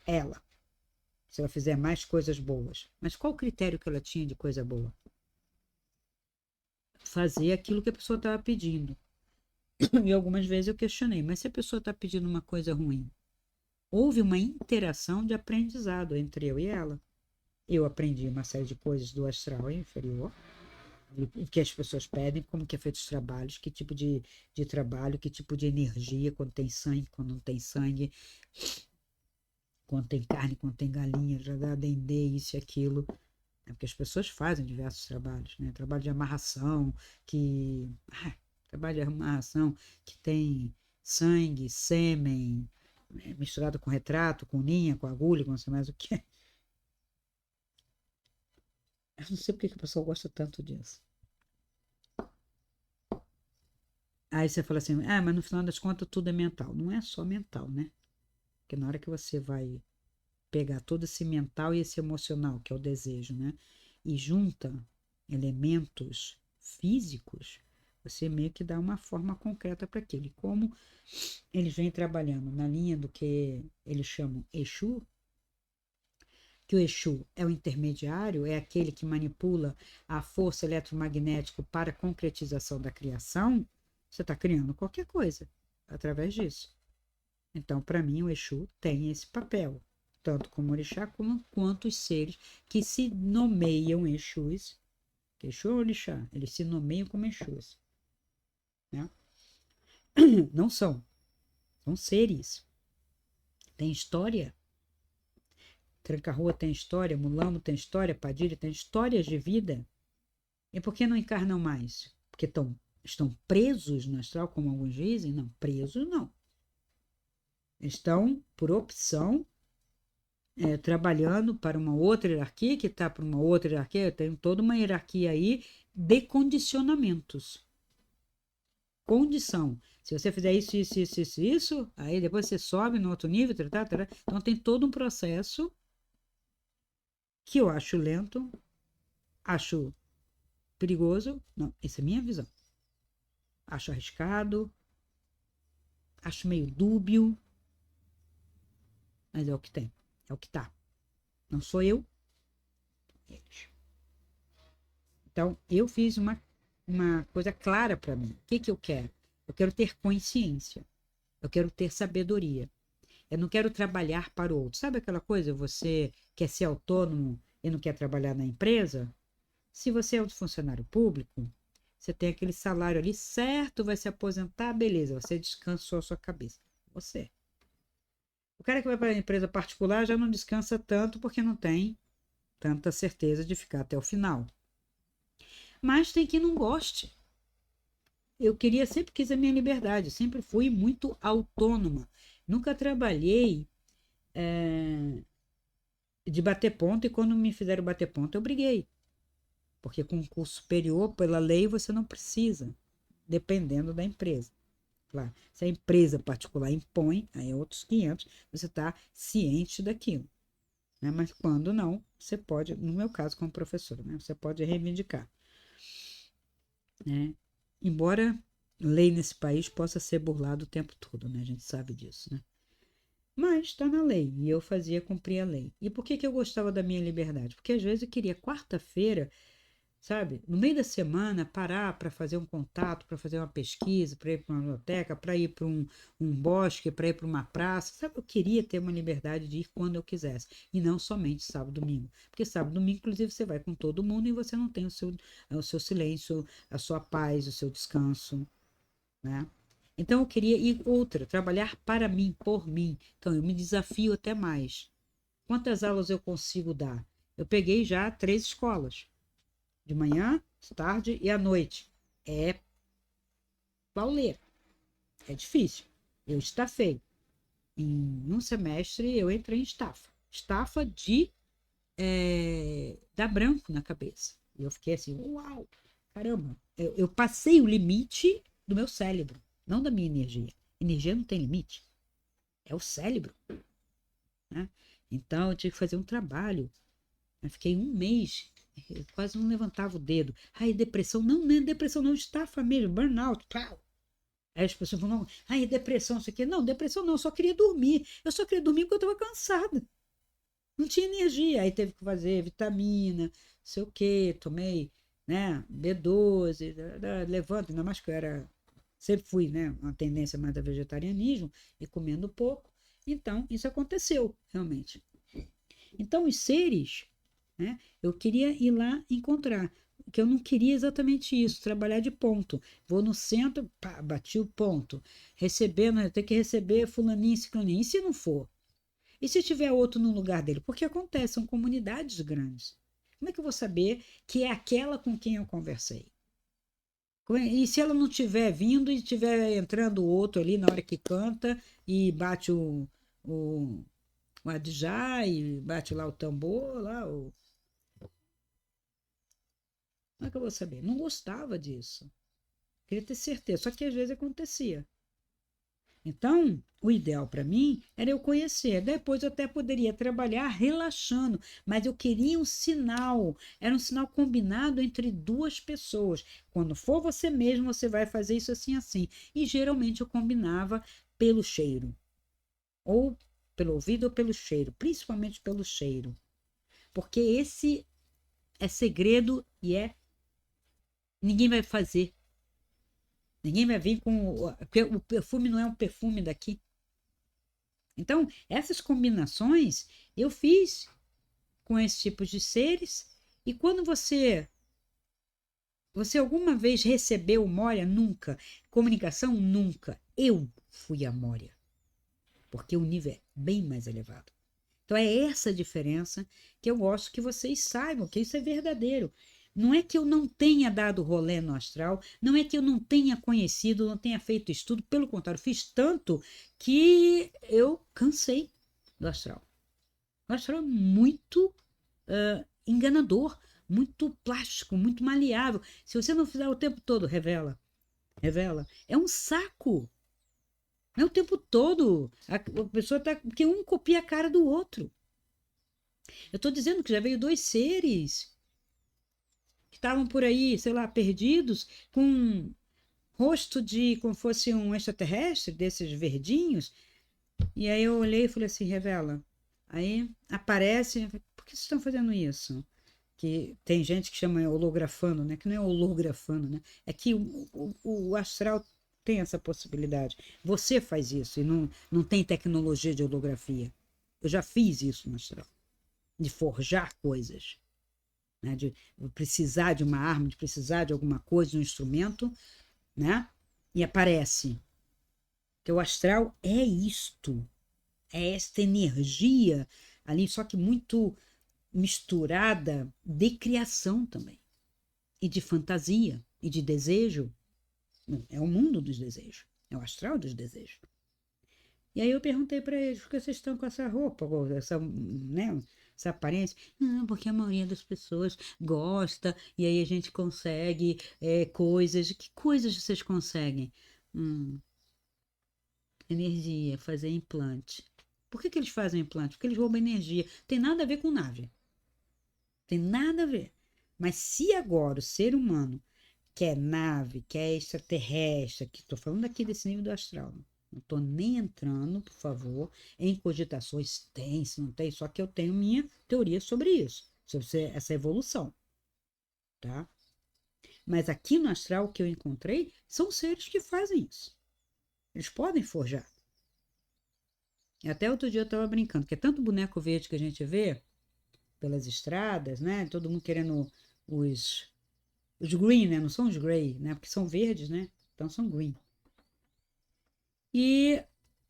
ela, se ela fizer mais coisas boas. Mas qual o critério que ela tinha de coisa boa? Fazer aquilo que a pessoa estava pedindo. E algumas vezes eu questionei, mas se a pessoa está pedindo uma coisa ruim, houve uma interação de aprendizado entre eu e ela. Eu aprendi uma série de coisas do astral inferior, o que as pessoas pedem, como que é feito os trabalhos, que tipo de trabalho, que tipo de energia, quando tem sangue, quando não tem sangue, quando tem carne, quando tem galinha, já dá dendê, isso e aquilo. É porque as pessoas fazem diversos trabalhos, né? Trabalho de amarração, que. Trabalho de amarração que tem sangue, sêmen, misturado com retrato, com linha, com agulha, com não sei mais o que. Eu não sei porque que o pessoal gosta tanto disso. Aí você fala assim, mas no final das contas tudo é mental. Não é só mental, né? Porque na hora que você vai pegar todo esse mental e esse emocional, que é o desejo, né? E junta elementos físicos, você meio que dá uma forma concreta para aquilo. E como eles vêm trabalhando na linha do que eles chamam Exu, que o Exu é o intermediário, é aquele que manipula a força eletromagnética para a concretização da criação, você está criando qualquer coisa através disso. Então, para mim, o Exu tem esse papel, tanto como orixá quanto os seres que se nomeiam Exus, que Exu é orixá, eles se nomeiam como Exus, né? Não são seres, tem história. Tranca-Rua tem história, Mulamo tem história, Padilha tem histórias de vida. E por que não encarnam mais? Porque estão presos no astral, como alguns dizem? Não, presos não. Estão, por opção, trabalhando para uma outra hierarquia, que está para uma outra hierarquia, tem toda uma hierarquia aí de condicionamentos. Condição. Se você fizer isso, aí depois você sobe no outro nível, então tem todo um processo que eu acho lento, Acho perigoso, não, essa é a minha visão. Acho arriscado, acho meio dúbio, mas é o que tem, é o que tá. Não sou eu, eles. Então, eu fiz uma coisa clara para mim. O que eu quero? Eu quero ter consciência. Eu quero ter sabedoria. Eu não quero trabalhar para o outro. Sabe aquela coisa? Você quer ser autônomo e não quer trabalhar na empresa? Se você é um funcionário público, você tem aquele salário ali certo, vai se aposentar, beleza, você descansou a sua cabeça. Você. O cara que vai para a empresa particular já não descansa tanto porque não tem tanta certeza de ficar até o final. Mas tem quem não goste. Eu queria, sempre quis a minha liberdade, sempre fui muito autônoma. Nunca trabalhei de bater ponto e quando me fizeram bater ponto eu briguei. Porque concurso superior, pela lei, você não precisa, dependendo da empresa. Claro, se a empresa particular impõe, aí é outros 500, você está ciente daquilo. Né? Mas quando não, você pode, no meu caso como professora, né? Você pode reivindicar. Né? Embora lei nesse país possa ser burlada o tempo todo, né? A gente sabe disso, né? Mas está na lei e eu fazia cumprir a lei. E por que eu gostava da minha liberdade? Porque às vezes eu queria quarta-feira, sabe, no meio da semana, parar para fazer um contato, para fazer uma pesquisa, para ir para uma biblioteca, para ir para um bosque, para ir para uma praça. Sabe, eu queria ter uma liberdade de ir quando eu quisesse e não somente sábado e domingo. Porque sábado e domingo, inclusive, você vai com todo mundo e você não tem o seu silêncio, a sua paz, o seu descanso, né? Então eu queria ir outra, trabalhar para mim, por mim. Então eu me desafio até mais. Quantas aulas eu consigo dar? Eu peguei já 3 escolas, de manhã, de tarde e à noite. É pauleira, é difícil. Eu estafei. Em um semestre eu entrei em estafa. Estafa de dar branco na cabeça. E eu fiquei assim, uau, caramba. Eu passei o limite do meu cérebro, não da minha energia. Energia não tem limite, é o cérebro. Né? Então eu tive que fazer um trabalho. Eu fiquei um mês, eu quase não levantava o dedo. Ai, depressão. Não, não é depressão, não, estafa mesmo, burnout. Pau. Aí as pessoas falam, ai, depressão, isso aqui. Não, depressão não, eu só queria dormir. Eu só queria dormir porque eu estava cansada. Não tinha energia. Aí teve que fazer vitamina, não sei o quê, tomei, né, B12, levanta, ainda mais que eu era, sempre fui, né, uma tendência mais a vegetarianismo e comendo pouco. Então, isso aconteceu, realmente. Então, os seres, né, eu queria ir lá encontrar, que eu não queria exatamente isso, trabalhar de ponto. Vou no centro, pá, bati o ponto. Recebendo, eu tenho que receber fulaninho, ciclaninho. E se não for? E se tiver outro no lugar dele? Porque acontece, são comunidades grandes. Como é que eu vou saber que é aquela com quem eu conversei? E se ela não tiver vindo e estiver entrando outro ali na hora que canta e bate o, o adjá e bate lá o tambor, lá, como é que eu vou saber? Não gostava disso. Queria ter certeza, só que às vezes acontecia. Então, o ideal para mim era eu conhecer. Depois eu até poderia trabalhar relaxando, mas eu queria um sinal. Era um sinal combinado entre duas pessoas. Quando for você mesmo, você vai fazer isso assim, assim. E geralmente eu combinava pelo cheiro, ou pelo ouvido ou pelo cheiro, principalmente pelo cheiro. Porque esse é segredo e ninguém vai fazer. Ninguém vai vir com. Porque o perfume não é um perfume daqui. Então, essas combinações eu fiz com esses tipos de seres. E quando você alguma vez recebeu Mória? Nunca. Comunicação? Nunca. Eu fui a Mória, porque o nível é bem mais elevado. Então é essa diferença que eu gosto que vocês saibam, que isso é verdadeiro. Não é que eu não tenha dado rolê no astral, não é que eu não tenha conhecido, não tenha feito estudo, pelo contrário, fiz tanto que eu cansei do astral. O astral é muito enganador, muito plástico, muito maleável. Se você não fizer o tempo todo, revela, revela. É um saco. Não é o tempo todo. A pessoa tá. Porque um copia a cara do outro. Eu estou dizendo que já veio 2 seres que estavam por aí, sei lá, perdidos, com um rosto de como fosse um extraterrestre, desses verdinhos. E aí eu olhei e falei assim, revela. Aí aparece, por que vocês estão fazendo isso? Que tem gente que chama holografando, né? Que não é holografando, né? É que o astral tem essa possibilidade. Você faz isso e não tem tecnologia de holografia. Eu já fiz isso no astral, de forjar coisas, né? De precisar de uma arma, de precisar de alguma coisa, de um instrumento, né? E aparece. Que o astral é isto, é esta energia ali, só que muito misturada de criação também, e de fantasia, e de desejo. É o mundo dos desejos, é o astral dos desejos. E aí eu perguntei para eles, por que vocês estão com essa roupa, essa, né, essa aparência? Não, porque a maioria das pessoas gosta, e aí a gente consegue coisas. Que coisas vocês conseguem? Energia, fazer implante. Por que eles fazem implante? Porque eles roubam energia. Tem nada a ver com nave. Tem nada a ver. Mas se agora o ser humano quer nave, quer extraterrestre, que estou falando aqui desse nível do astral, não estou nem entrando, por favor, em cogitações, tem, se não tem, só que eu tenho minha teoria sobre isso, sobre essa evolução, tá? Mas aqui no astral o que eu encontrei são seres que fazem isso. Eles podem forjar. Até outro dia eu estava brincando, que é tanto boneco verde que a gente vê pelas estradas, né? Todo mundo querendo os green, né? Não são os grey, né? Porque são verdes, né? Então são green. E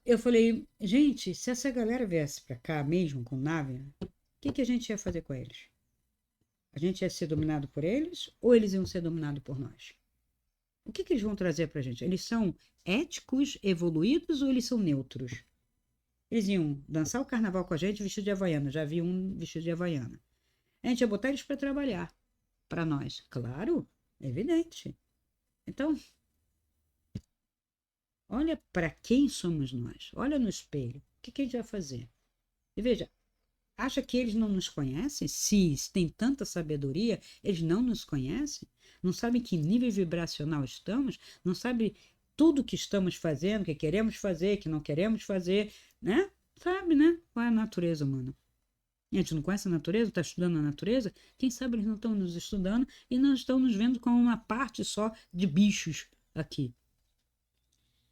eu falei, gente, se essa galera viesse para cá mesmo com nave, o que a gente ia fazer com eles? A gente ia ser dominado por eles ou eles iam ser dominados por nós? O que eles vão trazer para a gente? Eles são éticos, evoluídos ou eles são neutros? Eles iam dançar o carnaval com a gente vestido de havaiana. Já vi um vestido de havaiana. A gente ia botar eles para trabalhar. Para nós. Claro, é evidente. Então, olha para quem somos nós. Olha no espelho. O que a gente vai fazer? E veja, acha que eles não nos conhecem? Se tem tanta sabedoria, eles não nos conhecem? Não sabem que nível vibracional estamos? Não sabem tudo que estamos fazendo, que queremos fazer, que não queremos fazer, né? Sabe, né? Qual é a natureza humana? A gente não conhece a natureza, está estudando a natureza? Quem sabe eles não estão nos estudando e não estão nos vendo como uma parte só de bichos aqui.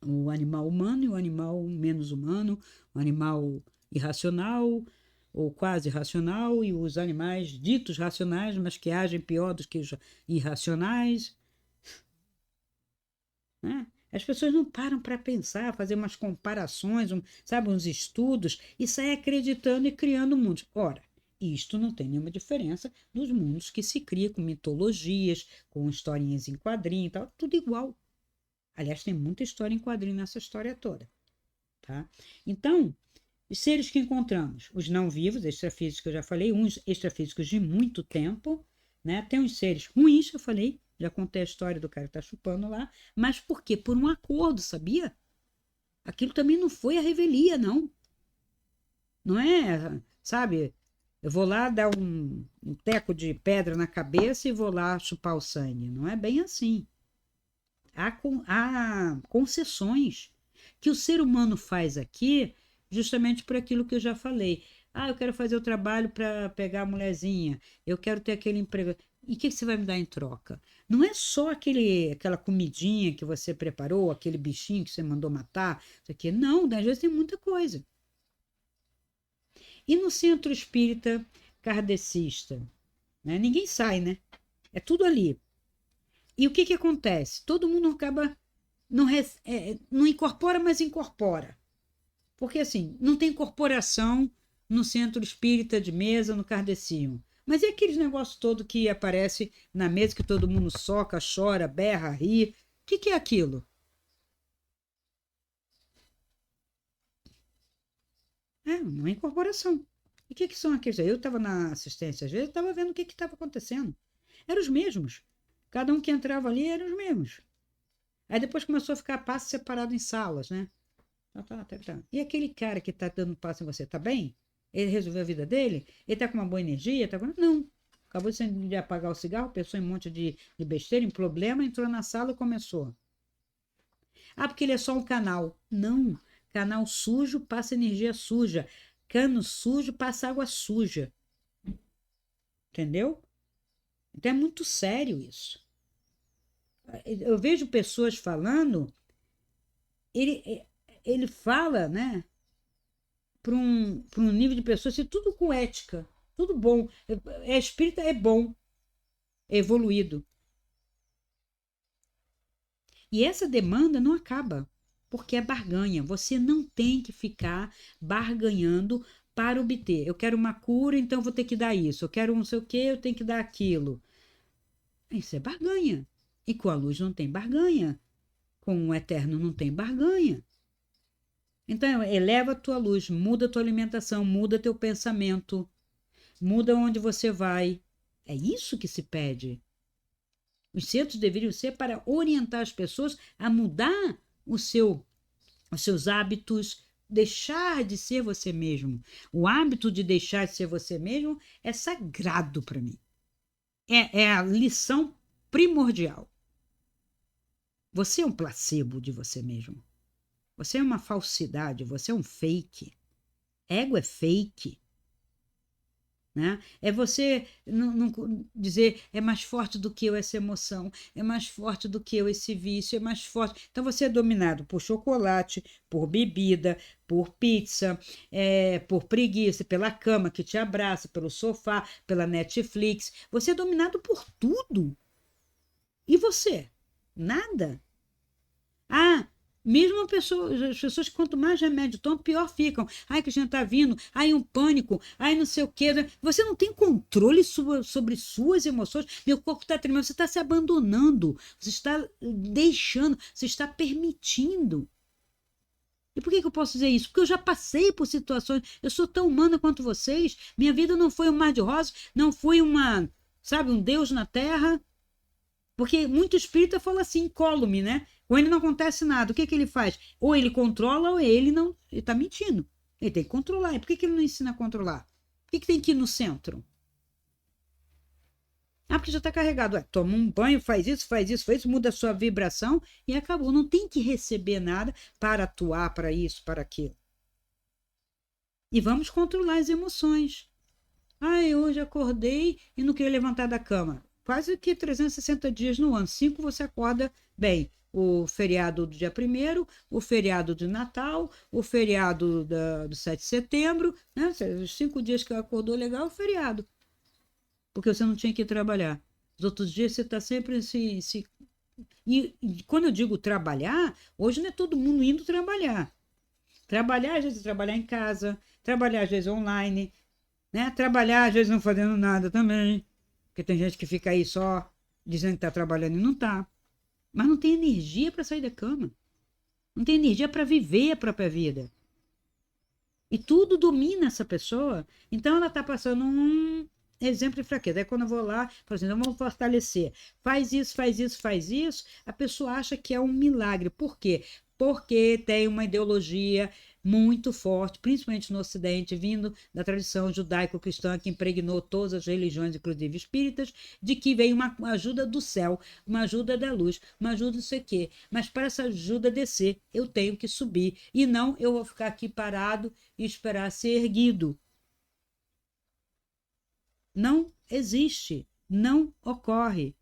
O animal humano e o animal menos humano, o animal irracional ou quase racional e os animais ditos racionais, mas que agem pior do que os irracionais, né? As pessoas não param para pensar, fazer umas comparações, sabe, uns estudos e saem acreditando e criando mundos. Ora, isto não tem nenhuma diferença dos mundos que se cria com mitologias, com historinhas em quadrinho e tal, tudo igual. Aliás, tem muita história em quadrinho nessa história toda, tá? Então, os seres que encontramos, os não vivos, extrafísicos que eu já falei, uns extrafísicos de muito tempo, né? Tem uns seres ruins, eu falei, já contei a história do cara que tá chupando lá, mas por quê? Por um acordo, sabia? Aquilo também não foi a revelia, não. Não é, sabe? Eu vou lá dar um teco de pedra na cabeça e vou lá chupar o sangue. Não é bem assim. Há concessões que o ser humano faz aqui justamente por aquilo que eu já falei. Ah, eu quero fazer o trabalho para pegar a mulherzinha, eu quero ter aquele emprego. E o que você vai me dar em troca? Não é só aquela comidinha que você preparou, aquele bichinho que você mandou matar, isso aqui. Não, às vezes tem muita coisa. E no centro espírita kardecista? Né? Ninguém sai, né? É tudo ali. E o que acontece? Todo mundo acaba não incorpora, mas incorpora. Porque assim, não tem corporação no centro espírita de mesa, no kardecismo. Mas e aqueles negócios todo que aparece na mesa que todo mundo soca, chora, berra, ri? O que é aquilo? É uma incorporação. E o que são aqueles? Eu estava na assistência, às vezes, estava vendo o que estava acontecendo. Eram os mesmos. Cada um que entrava ali eram os mesmos. Aí depois começou a ficar passo separado em salas, né? Tá. E aquele cara que tá dando passo em você, tá bem? Ele resolveu a vida dele? Ele tá com uma boa energia? Não. acabou de apagar o cigarro, pensou em um monte de besteira, em problema, entrou na sala e começou. Ah, porque ele é só um canal. Não. Canal sujo passa energia suja. Cano sujo passa água suja. Entendeu? Então é muito sério isso. Eu vejo pessoas falando, ele fala, né, para um nível de pessoas, assim, tudo com ética, tudo bom. Espírita é bom, é evoluído. E essa demanda não acaba, porque é barganha. Você não tem que ficar barganhando para obter. Eu quero uma cura, então vou ter que dar isso. Eu quero não sei o que, eu tenho que dar aquilo. Isso é barganha. E com a luz não tem barganha. Com o eterno não tem barganha. Então, eleva a tua luz, muda a tua alimentação, muda teu pensamento, muda onde você vai. É isso que se pede. Os centros deveriam ser para orientar as pessoas a mudar os seus hábitos, deixar de ser você mesmo. O hábito de deixar de ser você mesmo é sagrado para mim. É a lição primordial. Você é um placebo de você mesmo. Você é uma falsidade, você é um fake. Ego é fake. Né? É você não dizer é mais forte do que eu essa emoção, é mais forte do que eu esse vício, é mais forte. Então você é dominado por chocolate, por bebida, por pizza, por preguiça, pela cama que te abraça, pelo sofá, pela Netflix. Você é dominado por tudo. E você? Nada. Ah, mesmo as pessoas, quanto mais remédio tomam, pior ficam. Ai, que a gente tá vindo, ai, um pânico, ai, não sei o quê. Você não tem controle sobre suas emoções. Meu corpo está tremendo, você está se abandonando, você está deixando, você está permitindo. E por que eu posso dizer isso? Porque eu já passei por situações, eu sou tão humana quanto vocês. Minha vida não foi um mar de rosas, não foi um Deus na terra. Porque muito espírita fala assim, incólume, né? Ou ele não acontece nada. O que ele faz? Ou ele controla ou ele não. Ele está mentindo. Ele tem que controlar. E por que ele não ensina a controlar? Por que tem que ir no centro? Ah, porque já está carregado. Toma um banho, faz isso, muda a sua vibração e acabou. Não tem que receber nada para atuar para isso, para aquilo. E vamos controlar as emoções. Ah, eu hoje acordei e não queria levantar da cama. Quase que 360 dias no ano. 5 você acorda bem. O feriado do dia 1º, o feriado de Natal, o feriado do 7 de setembro, né? Os 5 dias que acordou legal, é o feriado. Porque você não tinha que ir trabalhar. Os outros dias você está sempre E quando eu digo trabalhar, hoje não é todo mundo indo trabalhar. Trabalhar, às vezes, trabalhar em casa, trabalhar, às vezes, online, né? Trabalhar, às vezes, não fazendo nada também. Porque tem gente que fica aí só dizendo que está trabalhando e não está. Mas não tem energia para sair da cama. Não tem energia para viver a própria vida. E tudo domina essa pessoa. Então ela está passando um exemplo de fraqueza. Aí quando eu vou lá, falo assim, então vamos fortalecer. Faz isso, faz isso, faz isso. A pessoa acha que é um milagre. Por quê? Porque tem uma ideologia muito forte, principalmente no Ocidente, vindo da tradição judaico-cristã que impregnou todas as religiões, inclusive espíritas, de que veio uma ajuda do céu, uma ajuda da luz, uma ajuda não sei o quê. Mas para essa ajuda descer, eu tenho que subir. E não eu vou ficar aqui parado e esperar ser erguido. Não existe, não ocorre.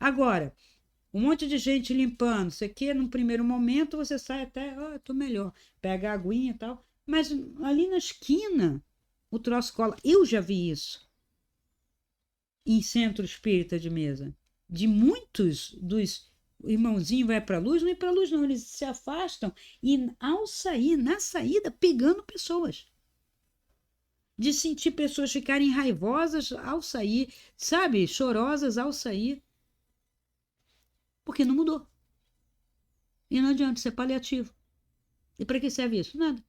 Agora, um monte de gente limpando, você quer, num primeiro momento você sai até, eu tô melhor, pega a aguinha e tal, mas ali na esquina o troço cola. Eu já vi isso em centro espírita de mesa. De muitos dos irmãozinhos vai para a luz, não é para a luz não, eles se afastam e ao sair, na saída, pegando pessoas. De sentir pessoas ficarem raivosas ao sair, sabe, chorosas ao sair. Porque não mudou. E não adianta ser paliativo. E para que serve isso? Nada.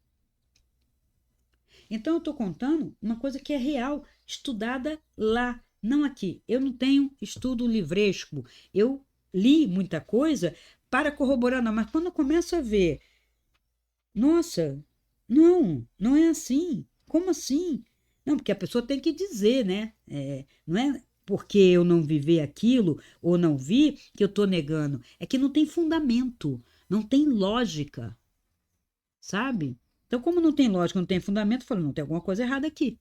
Então eu estou contando uma coisa que é real, estudada lá, não aqui. Eu não tenho estudo livresco. Eu li muita coisa para corroborar, não. Mas quando eu começo a ver, nossa, não é assim. Como assim? Não, porque a pessoa tem que dizer, né? Não é porque eu não viver aquilo ou não vi que eu estou negando. É que não tem fundamento, não tem lógica, sabe? Então, como não tem lógica, não tem fundamento, eu falo, não, tem alguma coisa errada aqui.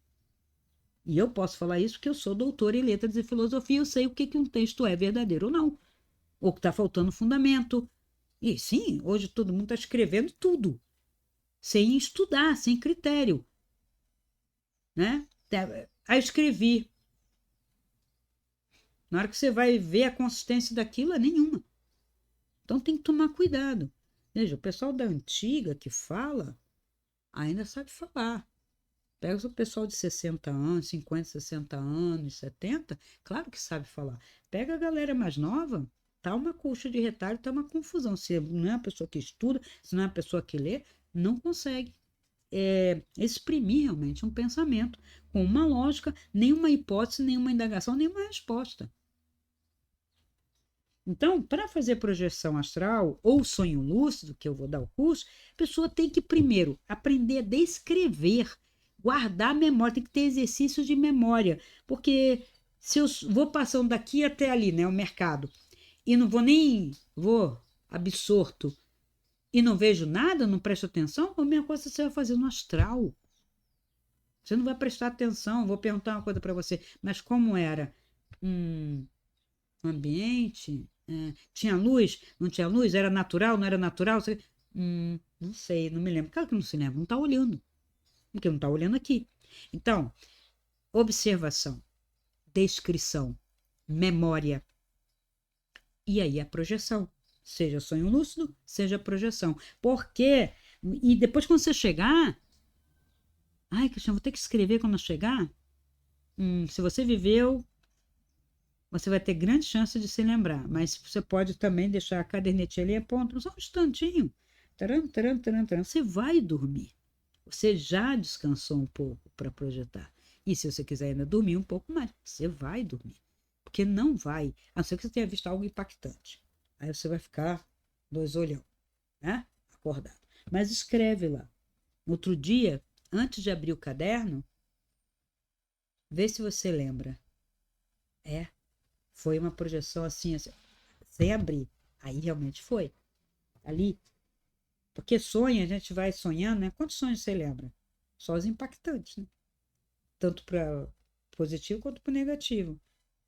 E eu posso falar isso porque eu sou doutora em letras e filosofia, eu sei o que um texto é verdadeiro ou não, ou que está faltando fundamento. E sim, hoje todo mundo está escrevendo tudo, sem estudar, sem critério, né? Aí eu escrevi. Na hora que você vai ver a consistência daquilo, é nenhuma. Então tem que tomar cuidado. Veja, o pessoal da antiga que fala, ainda sabe falar. Pega o pessoal de 60 anos, 50, 60 anos, 70, claro que sabe falar. Pega a galera mais nova, tá uma coxa de retalho, tá uma confusão. Se não é uma pessoa que estuda, se não é uma pessoa que lê, não consegue exprimir realmente um pensamento com uma lógica, nenhuma hipótese, nenhuma indagação, nenhuma resposta. Então, para fazer projeção astral ou sonho lúcido, que eu vou dar o curso, a pessoa tem que primeiro aprender a descrever, guardar a memória, tem que ter exercício de memória, porque se eu vou passando daqui até ali, né, o mercado, e não vou absorto e não vejo nada, não presto atenção, a mesma coisa você vai fazer no astral. Você não vai prestar atenção, vou perguntar uma coisa para você, mas como era? Hum, ambiente? Tinha luz? Não tinha luz? Era natural? Não era natural? Não sei, não me lembro. Claro que não se lembra, não está olhando. Porque não está olhando aqui. Então, observação, descrição, memória. E aí a projeção. Seja sonho lúcido, seja projeção. Porque, e depois quando você chegar, ai, Cristiano, vou ter que escrever quando eu chegar. Se você viveu, você vai ter grande chance de se lembrar, mas você pode também deixar a cadernetinha ali a ponto, só um instantinho. Taran, taran, taran, taran. Você vai dormir. Você já descansou um pouco para projetar. E se você quiser ainda dormir um pouco mais, você vai dormir. Porque não vai, a não ser que você tenha visto algo impactante. Aí você vai ficar dois olhão, né? Acordado. Mas escreve lá. No outro dia, antes de abrir o caderno, vê se você lembra. Foi uma projeção assim, sem abrir. Aí realmente foi. Ali. Porque sonha, a gente vai sonhando, né? Quantos sonhos você lembra? Só os impactantes, né? Tanto para positivo quanto para negativo.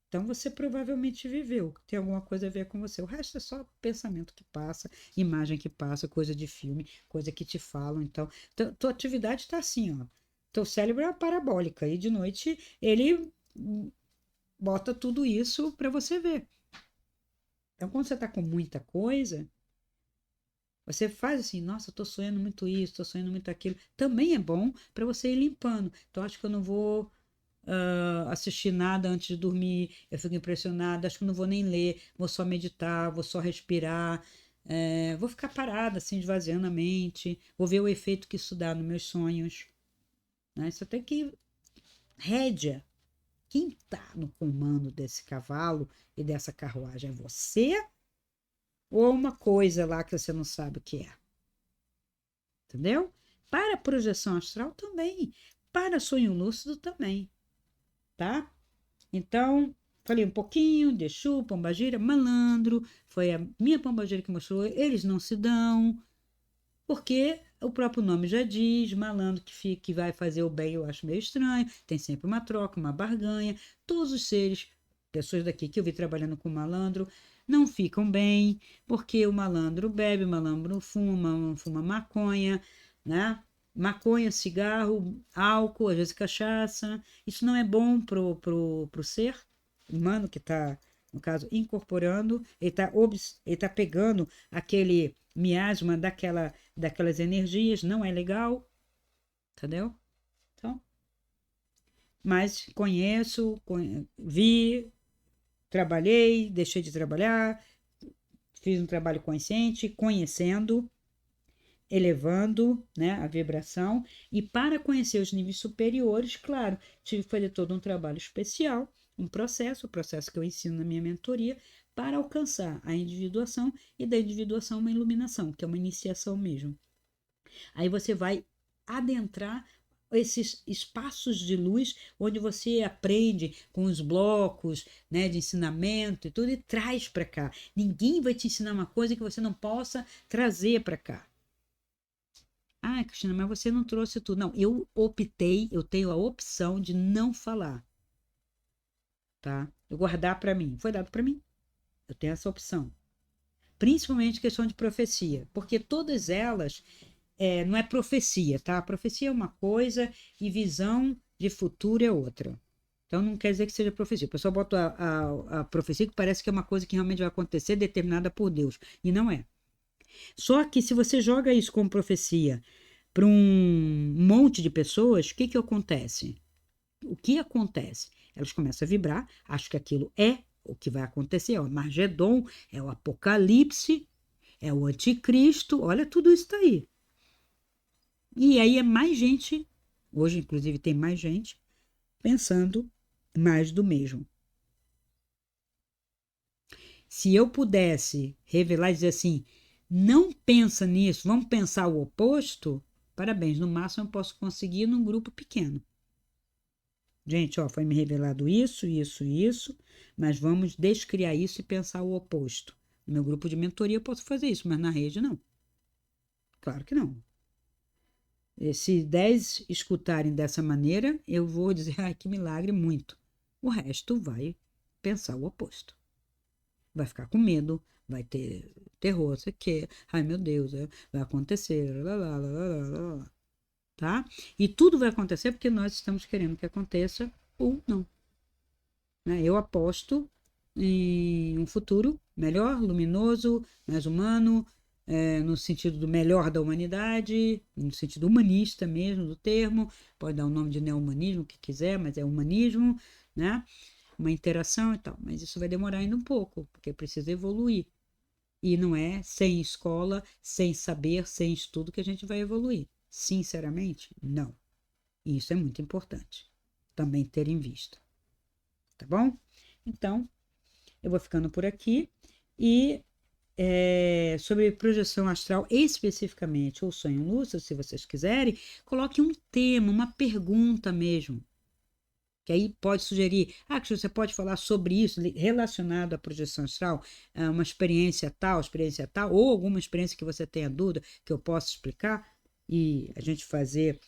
Então você provavelmente viveu, tem alguma coisa a ver com você. O resto é só pensamento que passa, imagem que passa, coisa de filme, coisa que te falam. Então, tua atividade está assim, ó. Teu cérebro é uma parabólica e de noite ele bota tudo isso para você ver. Então, quando você está com muita coisa, você faz assim, nossa, eu tô sonhando muito isso, tô sonhando muito aquilo. Também é bom para você ir limpando. Então, acho que eu não vou assistir nada antes de dormir, eu fico impressionada, acho que não vou nem ler, vou só meditar, vou só respirar, vou ficar parada, assim, esvaziando a mente, vou ver o efeito que isso dá nos meus sonhos. Né? Você tem que rédea. Quem está no comando desse cavalo e dessa carruagem é você ou uma coisa lá que você não sabe o que é? Entendeu? Para projeção astral também, para sonho lúcido também, tá? Então, falei um pouquinho de Exu, Pombagira, Malandro, foi a minha Pombagira que mostrou, eles não se dão, porque o próprio nome já diz, malandro que vai fazer o bem, eu acho meio estranho, tem sempre uma troca, uma barganha, todos os seres, pessoas daqui que eu vi trabalhando com malandro, não ficam bem, porque o malandro bebe, o malandro fuma maconha, né? Maconha, cigarro, álcool, às vezes cachaça. Isso não é bom pro ser humano que está, no caso, incorporando, ele tá pegando aquele miasma daquelas energias, não é legal, entendeu? Então, mas vi, trabalhei, deixei de trabalhar, fiz um trabalho consciente, conhecendo, elevando, né, a vibração, e para conhecer os níveis superiores, claro, tive que fazer todo um trabalho especial, o processo que eu ensino na minha mentoria, para alcançar a individuação e da individuação uma iluminação, que é uma iniciação mesmo. Aí você vai adentrar esses espaços de luz onde você aprende com os blocos, né, de ensinamento e tudo e traz para cá. Ninguém vai te ensinar uma coisa que você não possa trazer para cá. Ah, Cristina, mas você não trouxe tudo. Não, eu optei, eu tenho a opção de não falar, tá? Eu guardar para mim. Foi dado para mim. Eu tenho essa opção. Principalmente questão de profecia, porque todas elas não é profecia, tá? Profecia é uma coisa e visão de futuro é outra. Então não quer dizer que seja profecia. O pessoal bota a profecia que parece que é uma coisa que realmente vai acontecer determinada por Deus. E não é. Só que se você joga isso como profecia para um monte de pessoas, o que que acontece? O que acontece? Elas começam a vibrar, acham que aquilo é o que vai acontecer, é o Armagedon, é o Apocalipse, é o Anticristo, olha, tudo isso está aí. E aí é mais gente, hoje inclusive tem mais gente, pensando mais do mesmo. Se eu pudesse revelar e dizer assim, não pensa nisso, vamos pensar o oposto, parabéns, no máximo eu posso conseguir num grupo pequeno. Gente, ó, foi me revelado isso, mas vamos descriar isso e pensar o oposto. No meu grupo de mentoria eu posso fazer isso, mas na rede não. Claro que não. Se 10 escutarem dessa maneira, eu vou dizer, ai, que milagre, muito. O resto vai pensar o oposto. Vai ficar com medo, vai ter terror, você quer, ai meu Deus, vai acontecer, lá, lá, lá, lá, lá, lá, tá? E tudo vai acontecer porque nós estamos querendo que aconteça ou não. Né? Eu aposto em um futuro melhor, luminoso, mais humano, no sentido do melhor da humanidade, no sentido humanista mesmo do termo, pode dar o nome de neo-humanismo, o que quiser, mas é humanismo, né? Uma interação e tal, mas isso vai demorar ainda um pouco, porque precisa evoluir. E não é sem escola, sem saber, sem estudo que a gente vai evoluir. Sinceramente, não. E isso é muito importante também ter em vista. Tá bom? Então, eu vou ficando por aqui e sobre projeção astral especificamente ou sonho lúcido, se vocês quiserem, coloque um tema, uma pergunta mesmo. Que aí pode sugerir, que você pode falar sobre isso relacionado à projeção astral, uma experiência tal, ou alguma experiência que você tenha dúvida, que eu possa explicar, e a gente fazer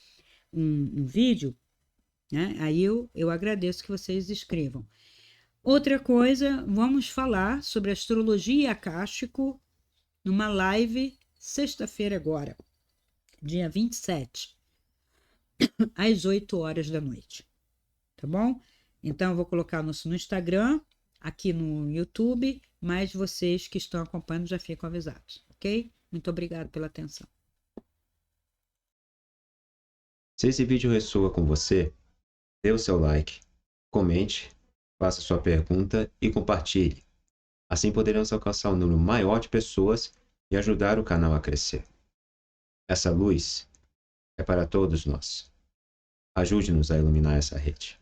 um vídeo, né? Aí eu agradeço que vocês escrevam. Outra coisa, vamos falar sobre astrologia acástico numa live sexta-feira agora, dia 27, às 8 horas da noite. Tá bom? Então, eu vou colocar no Instagram, aqui no YouTube, mas vocês que estão acompanhando já ficam avisados, ok? Muito obrigado pela atenção. Se esse vídeo ressoa com você, dê o seu like, comente, faça sua pergunta e compartilhe. Assim poderemos alcançar um número maior de pessoas e ajudar o canal a crescer. Essa luz é para todos nós. Ajude-nos a iluminar essa rede.